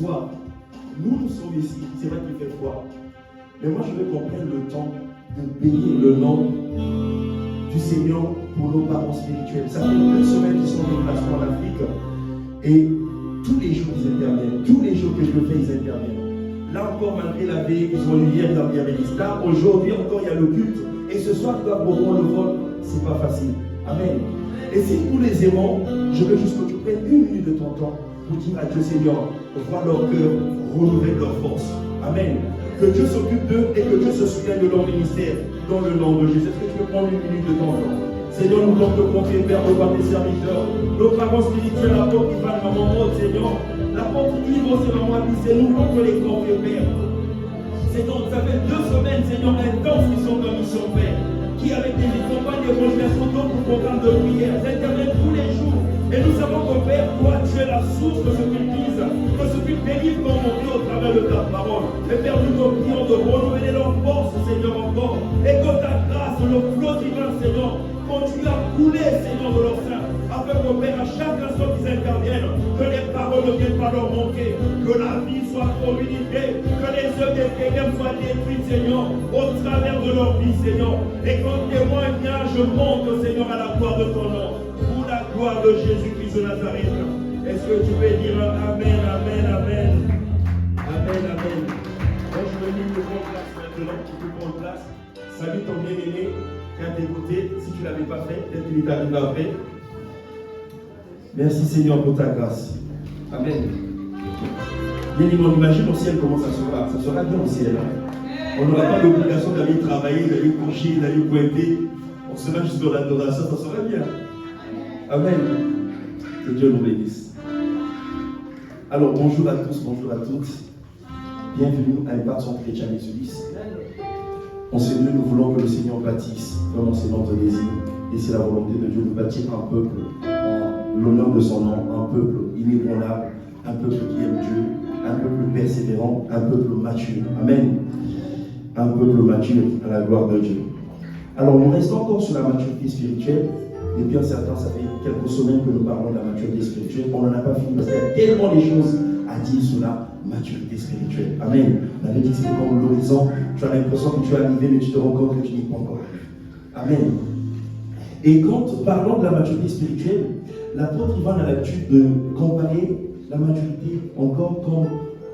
soir, nous sommes ici, c'est vrai qu'il fait froid. Mais moi, je veux qu'on prenne le temps de bénir le nom du Seigneur pour nos parents spirituels. Ça fait 2 semaines qu'ils sont en déplacement en Afrique. Et tous les jours, ils interviennent. Tous les jours que je le fais, ils interviennent. Là encore, malgré la veille qu'ils ont eu hier, il y avait l'islam. Aujourd'hui encore, il y a le culte. Et ce soir, ils doivent reprendre le vol. C'est pas facile. Amen. Et si nous les aimons, je veux juste que tu prennes 1 minute de ton temps pour dire à Dieu, Seigneur, vois leur cœur, renouveler leur force. Amen. Que Dieu s'occupe d'eux et que Dieu se souvienne de leur ministère dans le nom de Jésus. Est-ce que tu peux prendre 1 minute de ton temps? Seigneur, nous voulons te confier, Père, devant tes serviteurs, nos parents spirituels, l'apôtre Ivan, maman Maud, Seigneur, l'apôtre Yves, c'est maman Alice, nous voulons te les confier, Père. Seigneur, ça fait 2 semaines, Seigneur, intenses qui sont comme mission, Père, qui avec des campagnes d'évangélisation, d'autres programmes de prière, interviennent tous les jours. Et nous savons que, Père, toi, tu es la source de ce qu'ils disent, de ce qu'ils délivrent comme on dit au travers de ta parole. Et Père, nous te prions de renouveler leur force, Seigneur, encore, et que ta grâce, le flot divin, Seigneur, continue à couler, Seigneur, de leur sein, afin que, Père, à chaque instant qu'ils interviennent, que les paroles ne viennent pas leur manquer, que la vie soit communiquée, que les œuvres des ténèbres soient détruites, Seigneur, au travers de leur vie, Seigneur, et qu'en témoignage monte, Seigneur, à la gloire de ton nom, pour la gloire de Jésus-Christ de Nazareth. Est-ce que tu peux dire Amen, Amen, Amen, Amen, Amen. Donc je vais venir te prendre place maintenant, tu peux prendre place. Salut ton bien-aimé qui a dégoûté, si tu ne l'avais pas fait, peut-être qu'il t'arrive après. Merci Seigneur pour ta grâce. Amen. Bien, on imagine au ciel comment ça sera. Ça sera bien au ciel. On n'aura pas l'obligation d'aller travailler, d'aller coucher, d'aller pointer. On sera juste dans l'adoration, ça sera bien. Amen. Que Dieu nous bénisse. Alors, bonjour à tous, bonjour à toutes. Bienvenue à Impartition Chrétienne et Suisse. En ce lieu, nous voulons que le Seigneur bâtisse vraiment c'est notre désir. Et c'est la volonté de Dieu de bâtir un peuple en l'honneur de son nom, un peuple inébranlable, un peuple qui aime Dieu, un peuple persévérant, un peuple mature. Amen. Un peuple mature à la gloire de Dieu. Alors, nous restons encore sur la maturité spirituelle. Depuis un certain, ça fait quelques semaines que nous parlons de la maturité spirituelle. On n'en a pas fini parce qu'il y a tellement de choses à dire sur la maturité spirituelle. Amen. On avait dit que c'était comme l'horizon. Tu as l'impression que tu es arrivé, mais tu te rends compte que tu n'y es pas encore arrivé. Amen. Et quand parlons de la maturité spirituelle, l'apôtre Ivan a l'habitude de comparer la maturité encore comme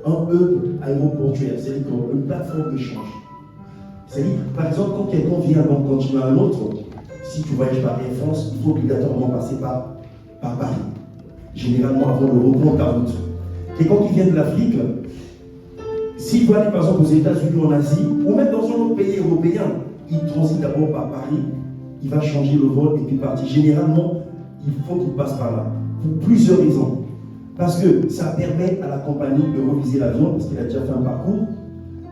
un hub aéroportuaire, c'est-à-dire comme une plateforme d'échange. C'est-à-dire, par exemple, quand quelqu'un vient d'un continent à un autre, si tu voyages par Air France, il faut obligatoirement passer par Paris. Généralement, avant de reprendre ta route. Quelqu'un qui vient de l'Afrique, s'il veut aller par exemple aux États-Unis, en Asie, ou même dans un autre pays européen, il transite d'abord par Paris, il va changer le vol et puis partir. Généralement, il faut qu'il passe par là, pour plusieurs raisons. Parce que ça permet à la compagnie de reviser l'avion, parce qu'il a déjà fait un parcours,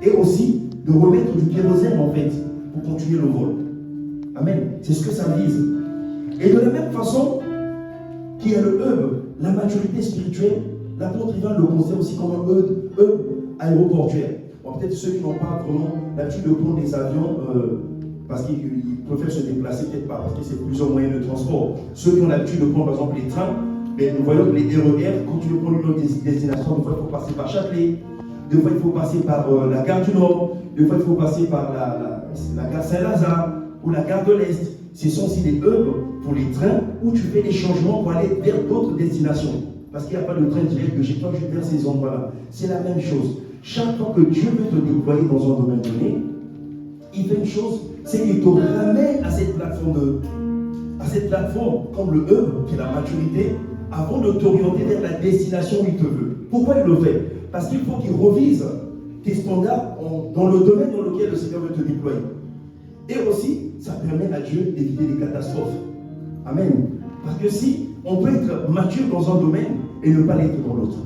et aussi de remettre du kérosène en fait, pour continuer le vol. Amen. C'est ce que ça vise. Et de la même façon qu'il y a le hub, la maturité spirituelle, l'apôtre Ivan le considère aussi comme un hub aéroportuaire. Bon, peut-être ceux qui n'ont pas vraiment l'habitude de prendre des avions parce qu'ils préfèrent se déplacer, peut-être pas parce que c'est plusieurs moyens de transport. Ceux qui ont l'habitude de prendre par exemple les trains, mais nous voyons que les RER, quand tu veux prendre une autre destination, des fois il faut passer par Châtelet, des fois il faut passer par la gare du Nord, des fois il faut passer par la gare Saint-Lazare ou la gare de l'Est. Ce sont aussi des hubs pour les trains où tu fais des changements pour aller vers d'autres destinations. Parce qu'il n'y a pas de train direct de chez toi vers ces endroits-là. C'est la même chose. Chaque fois que Dieu veut te déployer dans un domaine donné, il fait une chose, c'est qu'il te ramène à cette plateforme, comme le hub, qui est la maturité, avant de t'orienter vers la destination où il te veut. Pourquoi il le fait? Parce qu'il faut qu'il revise tes standards dans le domaine dans lequel le Seigneur veut te déployer. Et aussi, ça permet à Dieu d'éviter des catastrophes. Amen. Parce que si on peut être mature dans un domaine et ne pas l'être dans l'autre.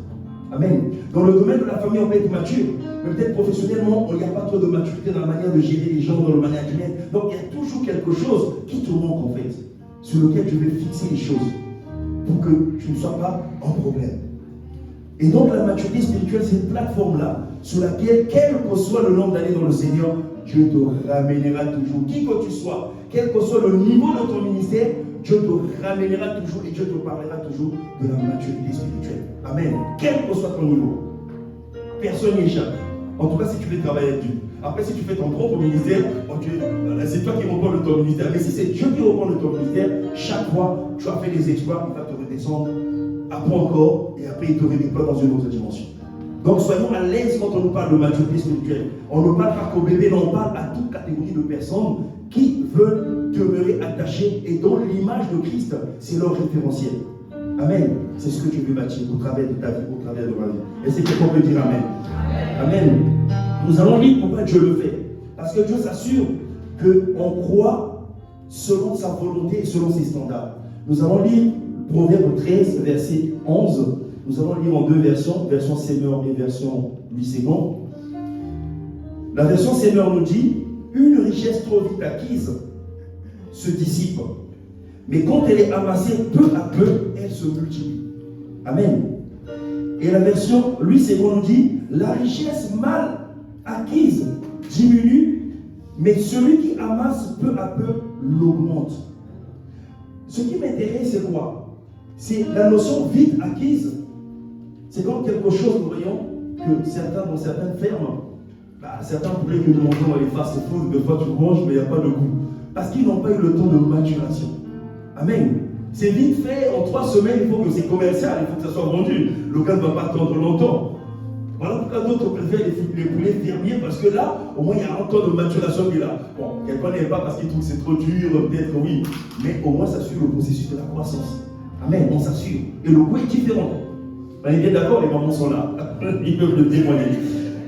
Amen. Dans le domaine de la famille, on peut être mature. Mais peut-être professionnellement, il n'y a pas trop de maturité dans la manière de gérer les gens, dans le management. Donc il y a toujours quelque chose qui te manque en fait, sur lequel tu veux fixer les choses pour que tu ne sois pas en problème. Et donc la maturité spirituelle, c'est une plateforme-là sur laquelle, quel que soit le nombre d'années dans le Seigneur, Dieu te ramènera toujours. Qui que tu sois, quel que soit le niveau de ton ministère, Dieu te ramènera toujours et Dieu te parlera toujours de la maturité spirituelle. Amen. Quel que soit ton niveau. personne n'y échappe. En tout cas, si tu veux travailler avec Dieu. Après, si tu fais ton propre ministère, c'est toi qui reprends de ton ministère. Mais si c'est Dieu qui reprend de ton ministère, chaque fois, tu as fait des exploits, il va te redescendre, apprends encore, et après, il te redéploie dans une autre dimension. Donc, soyons à l'aise quand on nous parle de maturité spirituelle. On ne parle pas qu'au bébé, mais on parle à toute catégorie de personnes qui veulent demeurer attachées et dont l'image de Christ, c'est leur référentiel. Amen. C'est ce que Dieu veut bâtir au travers de ta vie, au travers de ma vie. Et c'est ce qu'on peut dire Amen. Amen. Nous allons lire pourquoi Dieu le fait. Parce que Dieu s'assure qu'on croit selon sa volonté et selon ses standards. Nous allons lire Proverbe 13, verset 11. Nous allons lire en deux versions, version Seigneur et version Louis II. La version Seigneur nous dit « Une richesse trop vite acquise se dissipe, mais quand elle est amassée peu à peu, elle se multiplie. » Amen. Et la version Louis II nous dit « La richesse mal acquise diminue, mais celui qui amasse peu à peu l'augmente. » Ce qui m'intéresse, c'est quoi? C'est la notion vite acquise. C'est comme quelque chose, nous voyons, que dans certaines fermes, certains poulets que nous mangeons dans les fast-food, des fois tu manges, mais il n'y a pas de goût. Parce qu'ils n'ont pas eu le temps de maturation. Amen. C'est vite fait, en 3 semaines, il faut que c'est commercial, il faut que ça soit vendu. Le gars ne va pas attendre longtemps. Voilà pourquoi d'autres préfèrent les poulets fermiers, parce que là, au moins, il y a un temps de maturation qui est là. Bon, quelqu'un n'aime pas parce qu'il trouve que c'est trop dur, peut-être oui, mais au moins ça suit le processus de la croissance. Amen, on s'assure. Et le goût est différent. On est bien d'accord, les mamans sont là. Ils peuvent le témoigner.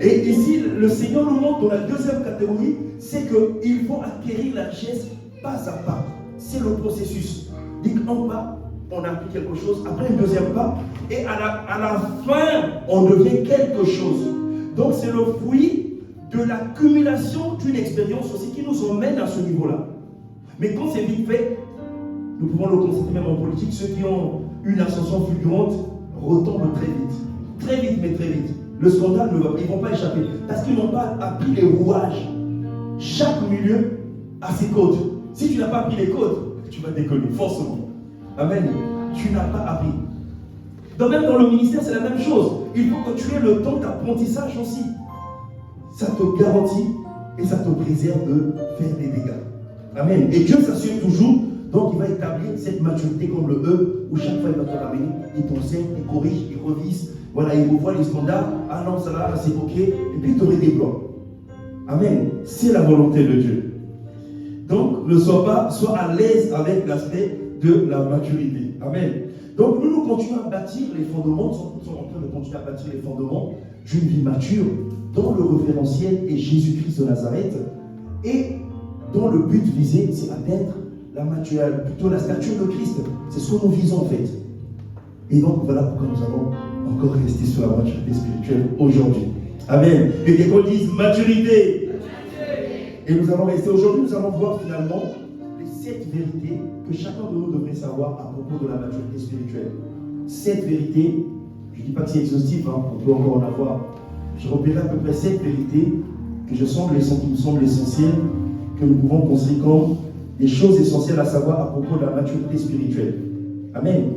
Et ici, le Seigneur nous montre dans la deuxième catégorie, c'est qu'il faut acquérir la richesse pas à pas. C'est le processus. Dit qu'en bas, on a appris quelque chose, après un deuxième pas, et à la fin, on devient quelque chose. Donc c'est le fruit de l'accumulation d'une expérience aussi qui nous emmène à ce niveau-là. Mais quand c'est vite fait, nous pouvons le constater même en politique, ceux qui ont une ascension fulgurante retombent très vite. Très vite, mais très vite. Le scandale, ils ne vont pas échapper. Parce qu'ils n'ont pas appris les rouages. Chaque milieu a ses codes. Si tu n'as pas appris les codes, tu vas déconner, forcément. Amen. Tu n'as pas appris. Donc même dans le ministère, c'est la même chose. Il faut que tu aies le temps d'apprentissage aussi. Ça te garantit et ça te préserve de faire des dégâts. Amen. Et Dieu s'assure toujours. Donc il va établir cette maturité comme le E, où chaque fois il va te ramener, il t'enseigne, il corrige, il revise, voilà, il revoit les standards, ah non, ça là, c'est ok, et puis il te redéploie. Amen. C'est la volonté de Dieu. Donc ne sois à l'aise avec l'aspect de la maturité. Amen. Donc nous continuons à bâtir les fondements, nous sommes en train de continuer à bâtir les fondements d'une vie mature, dont le référentiel est Jésus-Christ de Nazareth, et dont le but visé, c'est atteindre la maturité, plutôt la stature de Christ. C'est ce que nous visons en fait. Et donc voilà pourquoi nous allons encore rester sur la maturité spirituelle aujourd'hui. Amen. Et quelqu'un dise maturité. Et nous allons rester aujourd'hui, nous allons voir finalement les 7 vérités que chacun de nous devrait savoir à propos de la maturité spirituelle. 7 vérités, je ne dis pas que c'est exhaustif, on peut encore en avoir. Je repérerai à peu près 7 vérités qui me semblent essentielles, que nous pouvons considérer comme des choses essentielles à savoir à propos de la maturité spirituelle. Amen.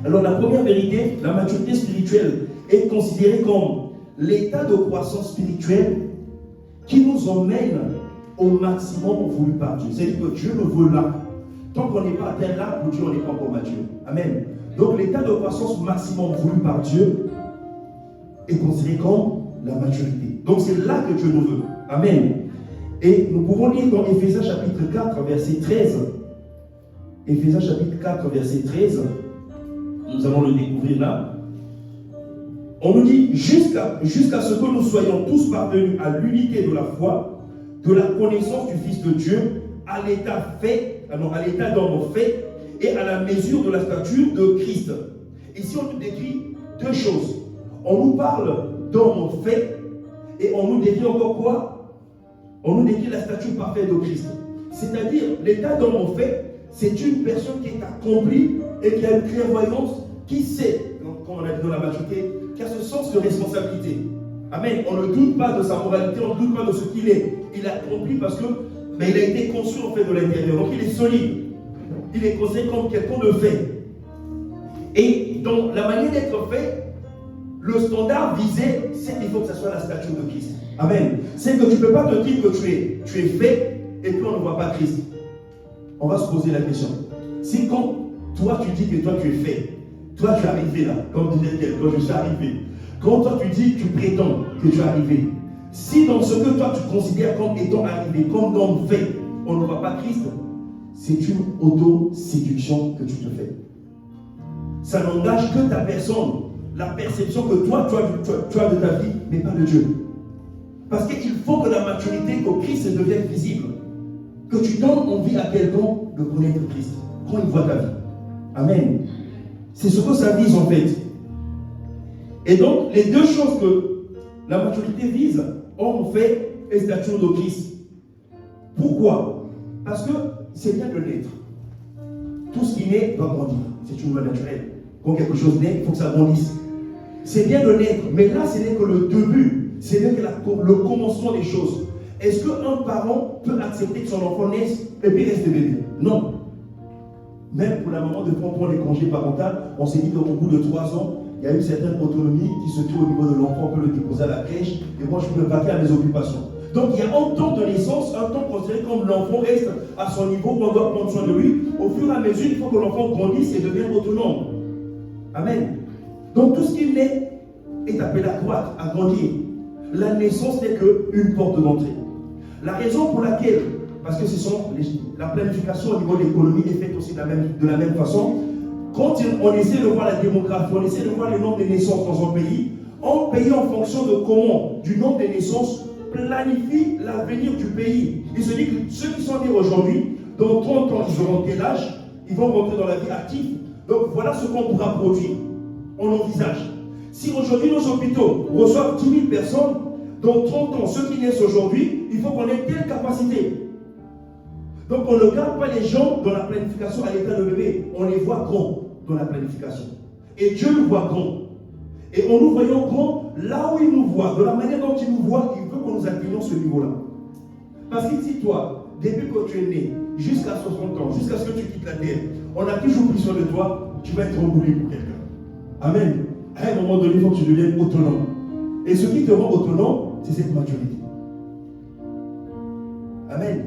Alors la première vérité, la maturité spirituelle est considérée comme l'état de croissance spirituelle qui nous emmène au maximum voulu par Dieu. C'est-à-dire que Dieu nous veut là. Tant qu'on n'est pas atteint là, pour Dieu, on n'est pas encore mature. Amen. Donc l'état de croissance maximum voulu par Dieu est considéré comme la maturité. Donc c'est là que Dieu nous veut. Amen. Et nous pouvons lire dans Éphésiens chapitre 4, verset 13. Éphésiens chapitre 4, verset 13. Nous allons le découvrir là. On nous dit jusqu'à ce que nous soyons tous parvenus à l'unité de la foi, de la connaissance du Fils de Dieu, à l'état d'homme fait et à la mesure de la stature de Christ. Ici, on nous décrit 2 choses. On nous parle d'homme fait et on nous décrit encore quoi? On nous décrit la stature parfaite de Christ. C'est-à-dire, l'état d'homme fait, c'est une personne qui est accomplie et qui a une clairvoyance, qui sait, comme on a dit dans la maturité, qui a ce sens de responsabilité. Amen. On ne doute pas de sa moralité, on ne doute pas de ce qu'il est. Il a accompli parce que il a été conçu en fait de l'intérieur. Donc il est solide. Il est considéré comme quelqu'un de fait. Et dans la manière d'être fait, le standard visé, c'est qu'il faut que ce soit la stature de Christ. Amen. C'est que tu ne peux pas te dire que tu es fait et puis on ne voit pas Christ. On va se poser la question. Si quand toi tu dis que toi tu es fait, toi tu es arrivé là, comme disait elle, quand je suis arrivé, quand toi tu dis, tu prétends que tu es arrivé, si dans ce que toi tu considères comme étant arrivé, comme homme fait, on ne voit pas Christ, c'est une auto-séduction que tu te fais. Ça n'engage que ta personne, la perception que toi tu as de ta vie, mais pas de Dieu. Parce qu'il faut que la maturité, que Christ devienne visible. Que tu donnes envie à quelqu'un de connaître Christ. Quand il voit ta vie. Amen. C'est ce que ça vise en fait. Et donc, les deux choses que la maturité vise, homme fait et stature de Christ. Pourquoi? Parce que c'est bien de naître. Tout ce qui naît doit grandir. C'est une loi naturelle. Quand quelque chose naît, il faut que ça grandisse. C'est bien de naître, mais là, ce n'est que le début. C'est bien que le commencement des choses. Est-ce qu'un parent peut accepter que son enfant naisse et puis reste bébé? Non. Même pour la maman de prendre les congés parentaux, on s'est dit qu'au bout de 3 ans, il y a une certaine autonomie qui se trouve au niveau de l'enfant, on peut le déposer à la crèche, et moi je peux me vaquer à mes occupations. Donc il y a un temps de naissance, un temps considéré comme l'enfant reste à son niveau, on doit prendre soin de lui. Au fur et à mesure, il faut que l'enfant grandisse et devienne autonome. Amen. Donc tout ce qui naît est appelé à croître, à grandir. La naissance n'est qu'une porte d'entrée. La raison pour laquelle, parce que la planification au niveau de l'économie est faite aussi de la même façon, quand on essaie de voir la démographie, on essaie de voir le nombre de naissances dans un pays en fonction de comment, du nombre de naissances, planifie l'avenir du pays. Il se dit que ceux qui sont nés aujourd'hui, dans 30 ans, ils auront tel âge, ils vont rentrer dans la vie active. Donc voilà ce qu'on pourra produire. On envisage. Si aujourd'hui nos hôpitaux reçoivent 10 000 personnes, dans 30 ans, ceux qui naissent aujourd'hui, il faut qu'on ait telle capacité. Donc on ne garde pas les gens dans la planification à l'état de bébé. On les voit grands dans la planification. Et Dieu nous voit grands. Et en nous voyant grands, là où il nous voit, de la manière dont il nous voit, il veut qu'on nous atteignions ce niveau-là. Parce que si toi, depuis que tu es né, jusqu'à 60 ans, jusqu'à ce que tu quittes la terre, on a toujours pris soin de toi, tu vas être emboulé pour quelqu'un. Amen. À un moment donné, il faut que tu deviennes autonome. Et ce qui te rend autonome, c'est cette maturité. Amen.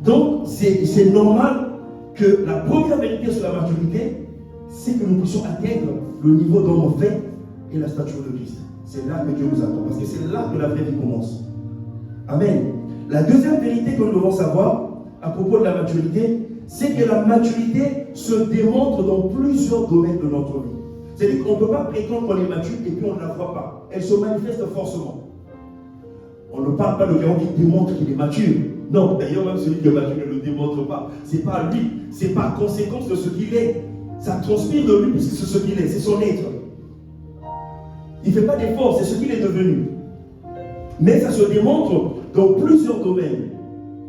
Donc, c'est normal que la première vérité sur la maturité, c'est que nous puissions atteindre le niveau d'homme fait et la stature de Christ. C'est là que Dieu nous attend, parce que c'est là que la vraie vie commence. Amen. La deuxième vérité que nous devons savoir à propos de la maturité, c'est que la maturité se démontre dans plusieurs domaines de notre vie. C'est-à-dire qu'on ne peut pas prétendre qu'on est mature et puis on ne la voit pas. Elle se manifeste forcément. On ne parle pas de quelqu'un qui démontre qu'il est mature. Non, d'ailleurs, même celui qui est mature ne le démontre pas. Ce n'est pas lui, c'est par conséquence de ce qu'il est. Ça transpire de lui puisque c'est ce qu'il est, c'est son être. Il ne fait pas d'effort, c'est ce qu'il est devenu. Mais ça se démontre dans plusieurs domaines.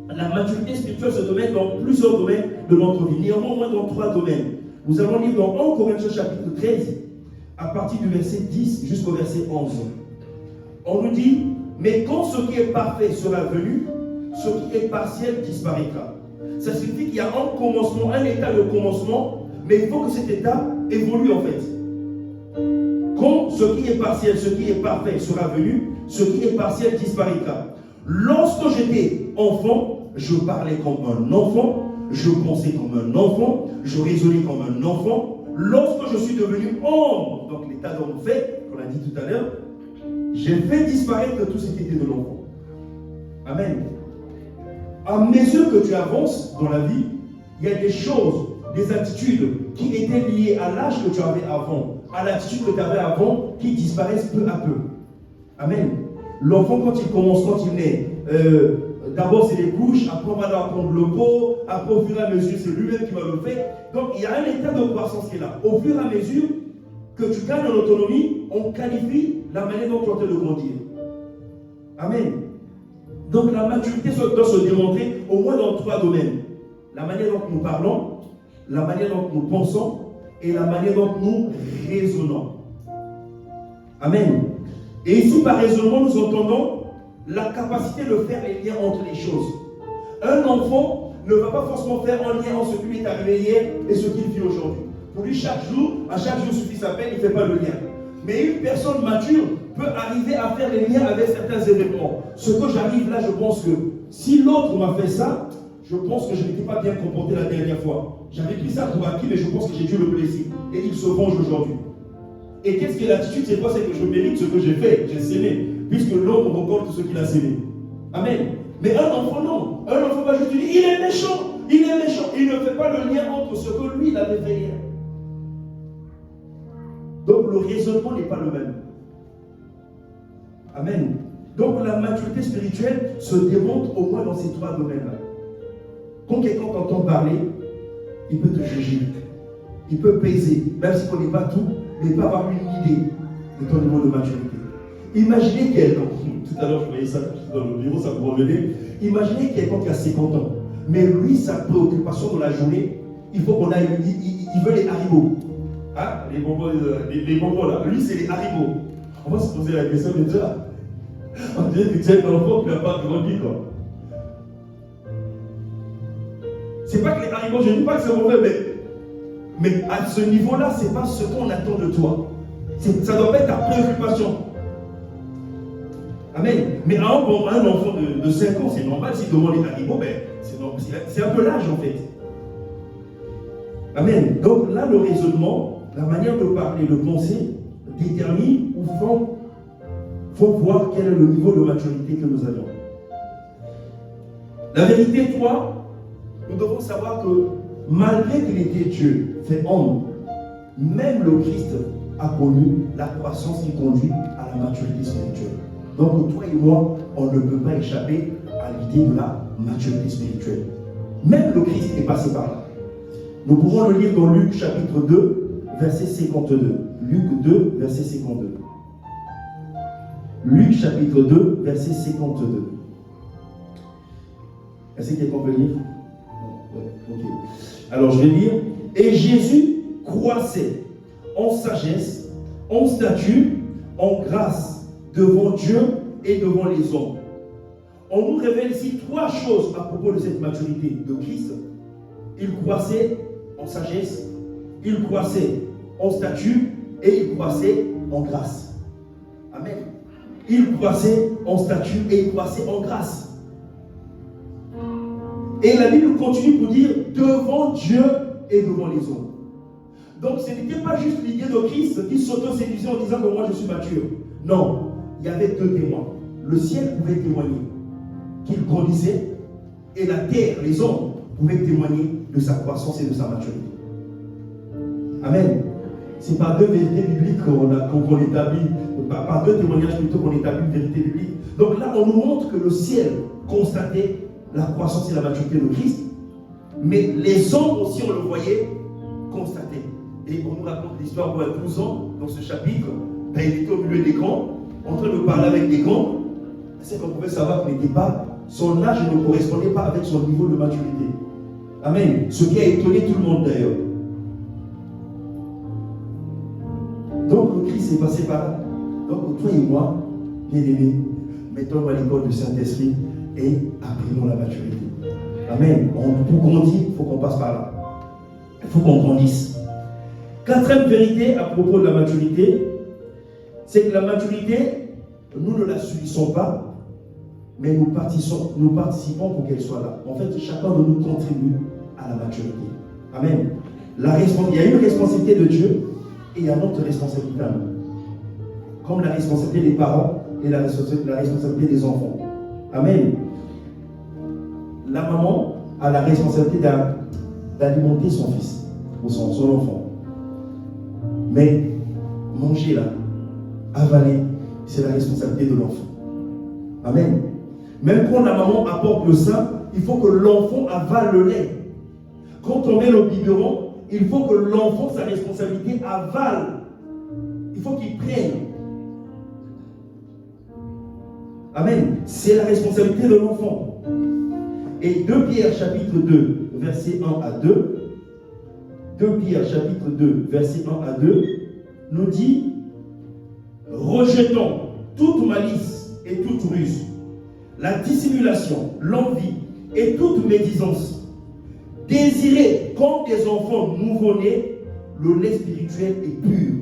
La maturité spirituelle se démontre dans plusieurs domaines de notre vie. Néanmoins, au moins dans 3 domaines. Nous allons lire dans 1 Corinthiens chapitre 13, à partir du verset 10 jusqu'au verset 11. On nous dit, mais quand ce qui est parfait sera venu, ce qui est partiel disparaîtra. Ça signifie qu'il y a un commencement, un état de commencement, mais il faut que cet état évolue en fait. Quand ce qui est partiel, ce qui est parfait sera venu, ce qui est partiel disparaîtra. Lorsque j'étais enfant, je parlais comme un enfant, je pensais comme un enfant, je raisonnais comme un enfant. Lorsque je suis devenu homme, donc l'état d'homme fait, qu'on a dit tout à l'heure, j'ai fait disparaître tout ce qui était de l'enfant. Amen. À mesure que tu avances dans la vie, il y a des choses, des attitudes qui étaient liées à l'âge que tu avais avant, à l'attitude que tu avais avant, qui disparaissent peu à peu. Amen. L'enfant, quand il commence, quand il naît, d'abord c'est les couches, après on va apprendre le pot, après au fur et à mesure c'est lui-même qui va le faire. Donc il y a un état de croissance qui est là. Au fur et à mesure que tu gagnes en autonomie, on qualifie la manière dont tu es en train de grandir. Amen. Donc la maturité doit se démontrer au moins dans 3 domaines. La manière dont nous parlons, la manière dont nous pensons et la manière dont nous raisonnons. Amen. Et ici par raisonnement nous entendons la capacité de faire les liens entre les choses. Un enfant ne va pas forcément faire un lien entre ce qui lui est arrivé hier et ce qu'il vit aujourd'hui. Pour lui, à chaque jour suffit sa peine, il ne fait pas le lien. Mais une personne mature peut arriver à faire les liens avec certains événements. Ce que j'arrive là, je pense que si l'autre m'a fait ça, je pense que je n'étais pas bien comporté la dernière fois. J'avais pris ça pour acquis, mais je pense que j'ai dû le blesser. Et il se venge aujourd'hui. Et qu'est-ce que l'attitude? C'est quoi? C'est que je mérite ce que j'ai fait, j'ai sémé, puisque l'homme récolte ce qu'il a sémé. Amen. Mais un enfant, non. Un enfant va juste dire, il est méchant, il est méchant. Il ne fait pas le lien entre ce que lui, il avait fait hier. Donc le raisonnement n'est pas le même. Amen. Donc la maturité spirituelle se démontre au moins dans ces trois domaines-là. Quand quelqu'un t'entend parler, il peut te juger. Il peut peser, même s'il ne connaît pas tout, mais il peut avoir une idée de ton niveau de maturité. Imaginez quelqu'un, tout à l'heure je voyais ça dans le bureau, ça me revenait. Imaginez quelqu'un qui a 50 ans, mais lui, sa préoccupation dans la journée, il faut qu'on aille, il veut les haribots. Hein? Les bonbons là, lui c'est les haribots. On va se poser la question déjà. On dirait que tu es un enfant qui n'a pas grandi quoi. C'est pas que les haribots, je ne dis pas que c'est mauvais, mais à ce niveau-là, ce n'est pas ce qu'on attend de toi. Ça ne doit pas être ta préoccupation. Amen. Mais un enfant de 5 ans, c'est normal, s'il demande les haribots, c'est un peu l'âge en fait. Amen. Donc là, le raisonnement, la manière de parler, de penser, détermine ou faut voir quel est le niveau de maturité que nous avons. La vérité, toi, nous devons savoir que malgré qu'il était Dieu, fait homme, même le Christ a connu la croissance qui conduit à la maturité spirituelle. Donc toi et moi, on ne peut pas échapper à l'idée de la maturité spirituelle. Même le Christ est passé par là. Nous pouvons le lire dans Luc chapitre 2, verset 52. Luc 2, verset 52. Luc chapitre 2, verset 52. Est-ce que quelqu'un peut lire? Okay. Alors je vais lire. Et Jésus croissait en sagesse, en stature, en grâce devant Dieu et devant les hommes. On nous révèle ici trois choses à propos de cette maturité de Christ. Il croissait en sagesse, il croissait en stature et il croissait en grâce. Amen. Il croissait en stature et il croissait en grâce. Et la Bible continue pour dire devant Dieu et devant les hommes. Donc ce n'était pas juste l'idée de Christ qui s'auto-séduisait en disant que moi je suis mature. Non, il y avait deux témoins. Le ciel pouvait témoigner qu'il grandissait et la terre, les hommes, pouvaient témoigner de sa croissance et de sa maturité. Amen. C'est par deux vérités bibliques qu'on établit, par deux témoignages plutôt qu'on établit une vérité biblique. Donc là, on nous montre que le ciel constatait la croissance et la maturité de Christ, mais les hommes aussi, on le voyait, constater. Et on nous raconte l'histoire où à 12 ans, dans ce chapitre, il était au milieu des grands, en train de parler avec des grands. C'est qu'on pouvait savoir qu'il n'était pas, son âge ne correspondait pas avec son niveau de maturité. Amen. Ce qui a étonné tout le monde d'ailleurs. Donc le Christ est passé par là. Donc toi et moi, bien-aimés, mettons-nous à l'école du Saint-Esprit et apprenons la maturité. Amen. Pour grandir, il faut qu'on passe par là. Il faut qu'on grandisse. Quatrième vérité à propos de la maturité, c'est que la maturité, nous ne la subissons pas, mais nous participons pour qu'elle soit là. En fait, chacun de nous contribue à la maturité. Amen. Il y a une responsabilité de Dieu et il y a notre responsabilité à nous. Comme la responsabilité des parents et la responsabilité des enfants. Amen. La maman a la responsabilité d'alimenter son fils ou son enfant. Mais manger là, avaler, c'est la responsabilité de l'enfant. Amen. Même quand la maman apporte le sein, il faut que l'enfant avale le lait. Quand on met le biberon, il faut que l'enfant, sa responsabilité, avale. Il faut qu'il prenne. Amen. C'est la responsabilité de l'enfant. Et 2 Pierre chapitre 2, verset 1 à 2, 2 Pierre chapitre 2, verset 1 à 2, nous dit: rejetons toute malice et toute ruse, la dissimulation, l'envie et toute médisance. Désirez comme des enfants nouveau-nés le lait spirituel et pur.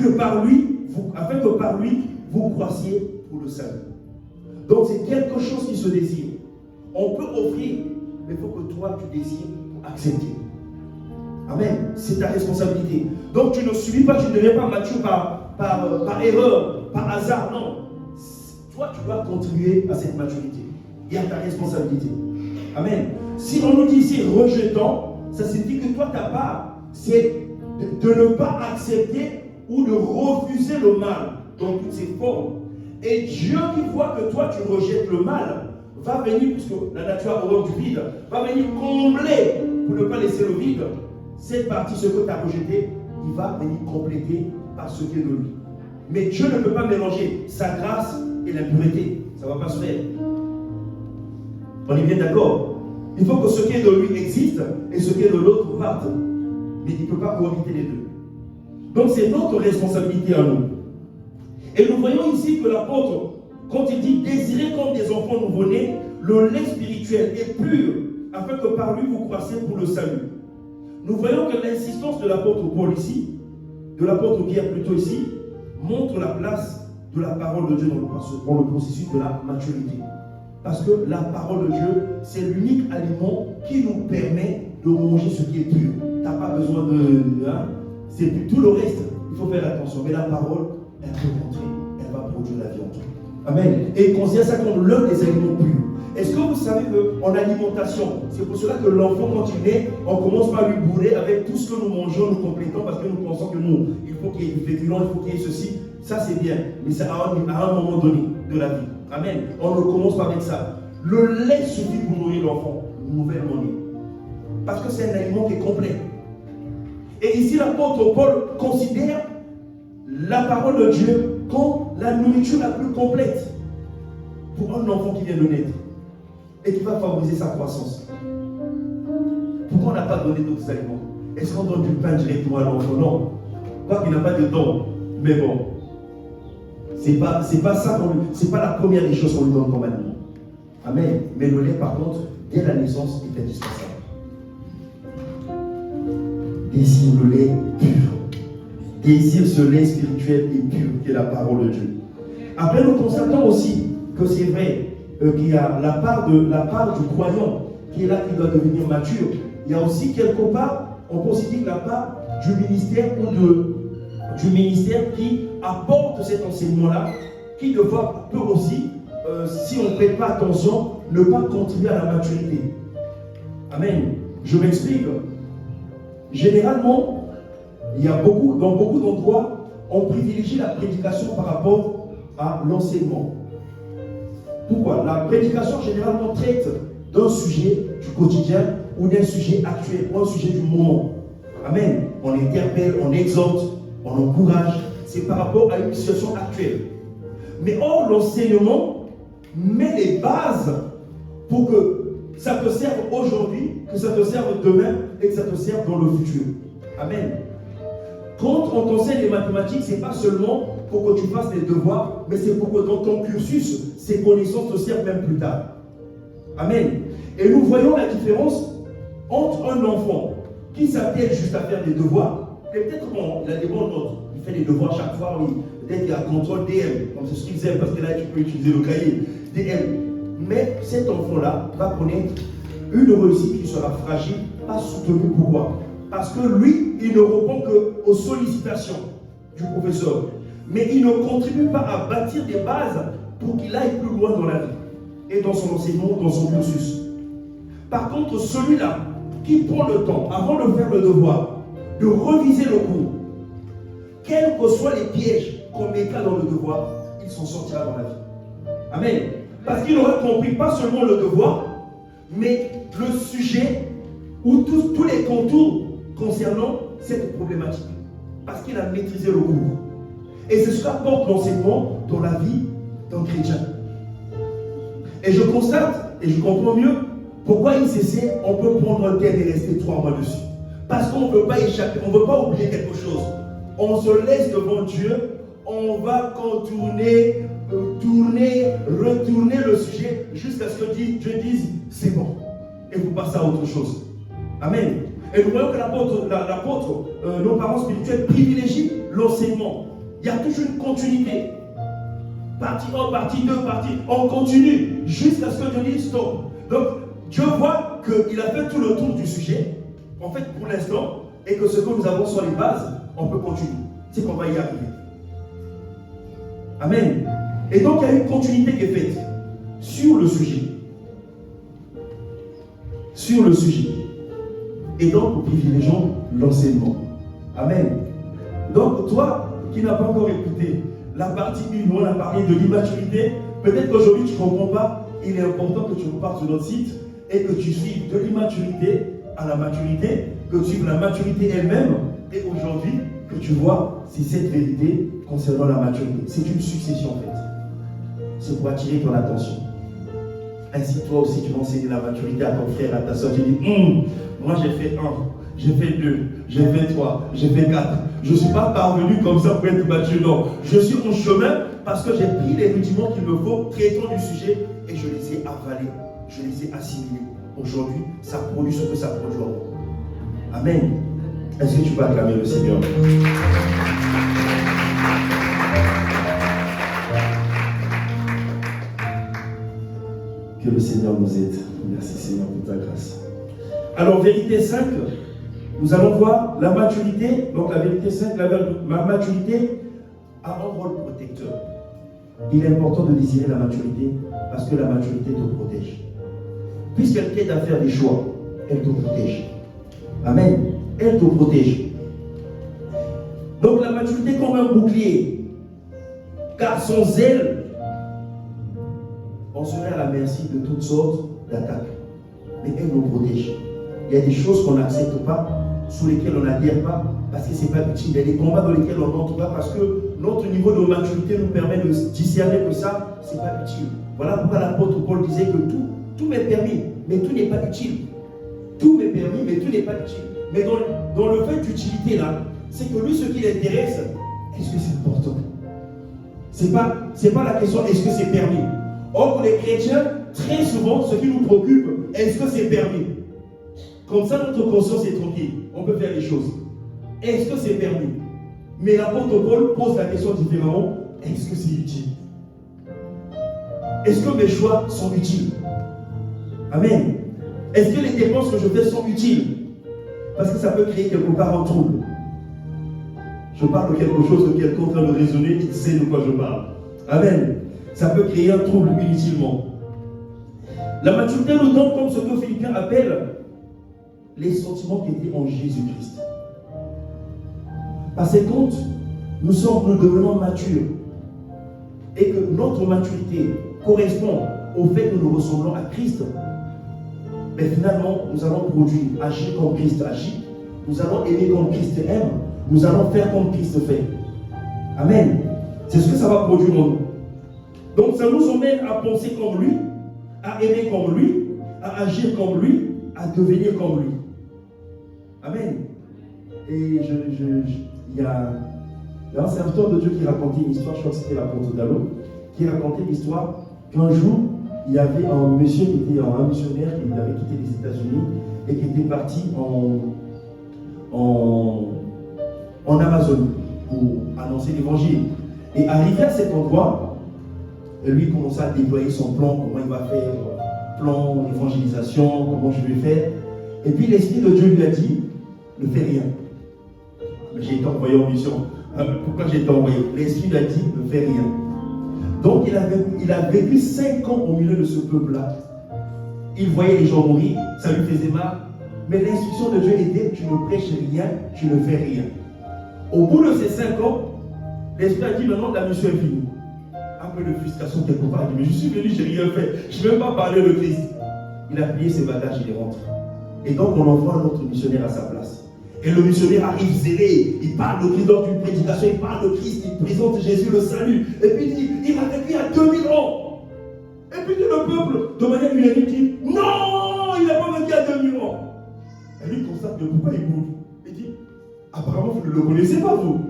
afin que par lui, vous croissiez pour le salut. Donc c'est quelque chose qui se désire. On peut offrir, mais il faut que toi tu désires pour accepter. Amen. C'est ta responsabilité. Donc tu ne subis pas, tu ne deviens pas mature par erreur, par hasard. Non. Toi, tu dois contribuer à cette maturité et à ta responsabilité. Amen. Si on nous dit ici rejetant, ça signifie que toi, ta part, c'est de ne pas accepter ou de refuser le mal dans toutes ses formes. Et Dieu qui voit que toi, tu rejettes le mal, va venir, puisque la nature a horreur du vide, va venir combler, pour ne pas laisser le vide, cette partie, ce que tu as rejeté, il va venir compléter par ce qui est de lui. Mais Dieu ne peut pas mélanger sa grâce et l'impureté. Ça ne va pas se faire. On est bien d'accord? Il faut que ce qui est de lui existe et ce qui est de l'autre parte. Mais il ne peut pas cohabiter les deux. Donc c'est notre responsabilité à nous. Et nous voyons ici que l'apôtre, quand il dit désirez comme des enfants nouveau-nés, le lait spirituel est pur, afin que par lui vous croissiez pour le salut. Nous voyons que l'insistance de l'apôtre Paul ici, de l'apôtre Pierre plutôt ici, montre la place de la parole de Dieu dans le processus de la maturité. Parce que la parole de Dieu, c'est l'unique aliment qui nous permet de manger ce qui est pur. Tu n'as pas besoin de... c'est tout le reste, il faut faire attention. Mais la parole, elle peut rentrer, elle va produire la vie en toi. Amen. Et il considère ça comme l'un des aliments purs. Est-ce que vous savez qu'en alimentation, c'est pour cela que l'enfant, quand il naît, on commence par lui bourrer avec tout ce que nous mangeons, nous complétons, parce que nous pensons que nous, il faut qu'il y ait du féculent, il faut qu'il y ait ceci. Ça, c'est bien, mais c'est à un moment donné de la vie. Amen. On ne commence pas avec ça. Le lait suffit pour nourrir l'enfant, nouvellement né. Parce que c'est un aliment qui est complet. Et ici, l'apôtre Paul considère la parole de Dieu comme la nourriture la plus complète pour un enfant qui vient de naître et qui va favoriser sa croissance. Pourquoi on n'a pas donné d'autres aliments? Est-ce qu'on donne du pain directement à l'enfant? Non. Quoi qu'il n'a pas de don. Mais bon, c'est pas ça c'est pas la première des choses qu'on lui donne comme aliment. Amen. Mais le lait, par contre, dès la naissance, est indispensable. Désire le lait pur. Désire ce lait spirituel et pur qui est la parole de Dieu. Après, nous constatons aussi que c'est vrai qu'il y a la part du croyant qui est là, qui doit devenir mature. Il y a aussi quelque part, on peut aussi dire la part du ministère ou du ministère qui apporte cet enseignement-là, qui peut aussi, si on ne fait pas attention, ne pas contribuer à la maturité. Amen. Je m'explique. Généralement, dans beaucoup d'endroits, on privilégie la prédication par rapport à l'enseignement. Pourquoi? La prédication généralement traite d'un sujet du quotidien ou d'un sujet actuel, ou un sujet du moment. Amen. On interpelle, on exhorte, on encourage. C'est par rapport à une situation actuelle. Mais or, l'enseignement met les bases pour que ça te serve aujourd'hui, que ça te serve demain et que ça te serve dans le futur. Amen. Quand on t'enseigne les mathématiques, ce n'est pas seulement pour que tu fasses les devoirs, mais c'est pour que dans ton cursus, ces connaissances te servent même plus tard. Amen. Et nous voyons la différence entre un enfant qui s'attelle juste à faire des devoirs, et peut-être il a des bonnes notes, il fait des devoirs chaque fois, oui. Peut-être qu'il y a contrôle DM, comme c'est ce qu'ils aiment, parce que là tu peux utiliser le cahier, DM. Mais cet enfant-là va connaître une réussite qui sera fragile, pas soutenue. Pourquoi? Parce que lui, il ne répond qu'aux sollicitations du professeur. Mais il ne contribue pas à bâtir des bases pour qu'il aille plus loin dans la vie et dans son enseignement, dans son cursus. Par contre, celui-là qui prend le temps, avant de faire le devoir, de reviser le cours, quels que soient les pièges qu'on mettra dans le devoir, il s'en sortira dans la vie. Amen. Parce qu'il aura compris pas seulement le devoir, mais le sujet ou tous les contours concernant cette problématique. Parce qu'il a maîtrisé le cours. Et c'est ce qu'apporte l'enseignement dans la vie d'un chrétien. Et je constate, et je comprends mieux, pourquoi ICC, on peut prendre un thème et rester 3 mois dessus. Parce qu'on ne peut pas échapper, on ne veut pas oublier quelque chose. On se laisse devant Dieu, on va contourner, retourner le sujet jusqu'à ce que Dieu dise c'est bon. Et vous passez à autre chose. Amen. Et nous voyons que l'apôtre, nos parents spirituels privilégient l'enseignement, il y a toujours une continuité. Partie 1, partie 2, partie. On continue jusqu'à ce que Dieu dise stop. Donc, Dieu voit qu'il a fait tout le tour du sujet, en fait, pour l'instant, et que ce que nous avons sur les bases, on peut continuer. C'est qu'on va y arriver. Amen. Et donc, il y a une continuité qui est faite sur le sujet. Sur le sujet. Et donc, nous privilégions l'enseignement. Amen. Donc, toi qui n'as pas encore écouté la partie 1 où on a parlé de l'immaturité, peut-être qu'aujourd'hui tu ne comprends pas, il est important que tu repars sur notre site et que tu suives de l'immaturité à la maturité, que tu suives la maturité elle-même, et aujourd'hui, que tu vois si cette vérité concernant la maturité. C'est une succession en fait. C'est pour attirer ton attention. Ainsi, toi aussi, tu vas enseigner la maturité à ton frère, à ta soeur. Tu dis, moi j'ai fait 1, j'ai fait 2, j'ai fait 3, j'ai fait 4. Je ne suis pas parvenu comme ça pour être mature. Non, je suis en chemin parce que j'ai pris les rudiments qu'il me faut, traitant du sujet, et je les ai avalés, je les ai assimilés. Aujourd'hui, ça produit ce que ça produit en moi. Amen. Est-ce que tu peux acclamer le Seigneur? Que le Seigneur nous aide. Merci Seigneur pour ta grâce. Alors, vérité 5, nous allons voir la maturité. Donc, la vérité 5, la maturité a un rôle protecteur. Il est important de désirer la maturité parce que la maturité te protège. Puisqu'elle t'aide à faire des choix, elle te protège. Amen. Elle te protège. Donc, la maturité comme un bouclier. Car sans elle, on serait à la merci de toutes sortes d'attaques. Mais elle nous protège. Il y a des choses qu'on n'accepte pas, sous lesquelles on n'adhère pas, parce que ce n'est pas utile. Il y a des combats dans lesquels on n'entre pas, parce que notre niveau de maturité nous permet de discerner que ça, ce n'est pas utile. Voilà pourquoi l'apôtre Paul disait que tout m'est permis, mais tout n'est pas utile. Tout m'est permis, mais tout n'est pas utile. Mais dans le fait d'utilité là, c'est que lui, ce qui l'intéresse, est-ce que c'est important? C'est pas la question, est-ce que c'est permis? Or, pour les chrétiens, très souvent, ce qui nous préoccupe, est-ce que c'est permis? Comme ça, notre conscience est tranquille. On peut faire les choses. Est-ce que c'est permis? Mais l'apôtre Paul pose la question différemment. Est-ce que c'est utile? Est-ce que mes choix sont utiles? Amen. Est-ce que les dépenses que je fais sont utiles? Parce que ça peut créer quelque part un trouble. Je parle de quelque chose que quelqu'un est en train de raisonner, il sait de quoi je parle. Amen. Ça peut créer un trouble inutilement. La maturité nous donne comme ce que Philippiens appelle les sentiments qui étaient en Jésus-Christ. Par ces comptes, nous devenons matures. Et que notre maturité correspond au fait que nous ressemblons à Christ. Mais finalement, nous allons produire, agir comme Christ agit. Nous allons aimer comme Christ aime. Nous allons faire comme Christ fait. Amen. C'est ce que ça va produire en nous. Donc ça nous emmène à penser comme lui, à aimer comme lui, à agir comme lui, à devenir comme lui. Amen. Et il y a un serviteur de Dieu qui racontait une histoire, je crois que c'était l'apôtre Dallo, qui racontait l'histoire qu'un jour, il y avait un monsieur qui était un missionnaire qui avait quitté les États-Unis et qui était parti en Amazonie pour annoncer l'évangile. Et arrivé à cet endroit, lui commençait à déployer son plan, comment il va faire, plan d'évangélisation, comment je vais faire. Et puis l'Esprit de Dieu lui a dit, ne fais rien. Mais j'ai été envoyé en mission. Pourquoi j'ai été envoyé? L'Esprit lui a dit, ne fais rien. Donc il a vécu 5 ans au milieu de ce peuple-là. Il voyait les gens mourir, ça lui faisait mal. Mais l'instruction de Dieu était, tu ne prêches rien, tu ne fais rien. Au bout de ces 5 ans, l'Esprit a dit, maintenant la mission est finie. Un peu de frustration quelque part, il dit, mais je suis venu, je n'ai rien fait. Je ne vais même pas parler de Christ. Il a plié ses bagages, il est rentré. Et donc on envoie un autre missionnaire à sa place. Et le missionnaire arrive zélé, il parle de Christ dans une prédication, il parle de Christ, il présente Jésus le salut. Et puis il dit, il a vécu il y a 2000 ans. Et puis le peuple, de manière unanime, dit, non, il n'a pas vécu il y a 2000 ans. Et lui constate de pourquoi il bouge. Il dit, apparemment vous ne le connaissez pas vous.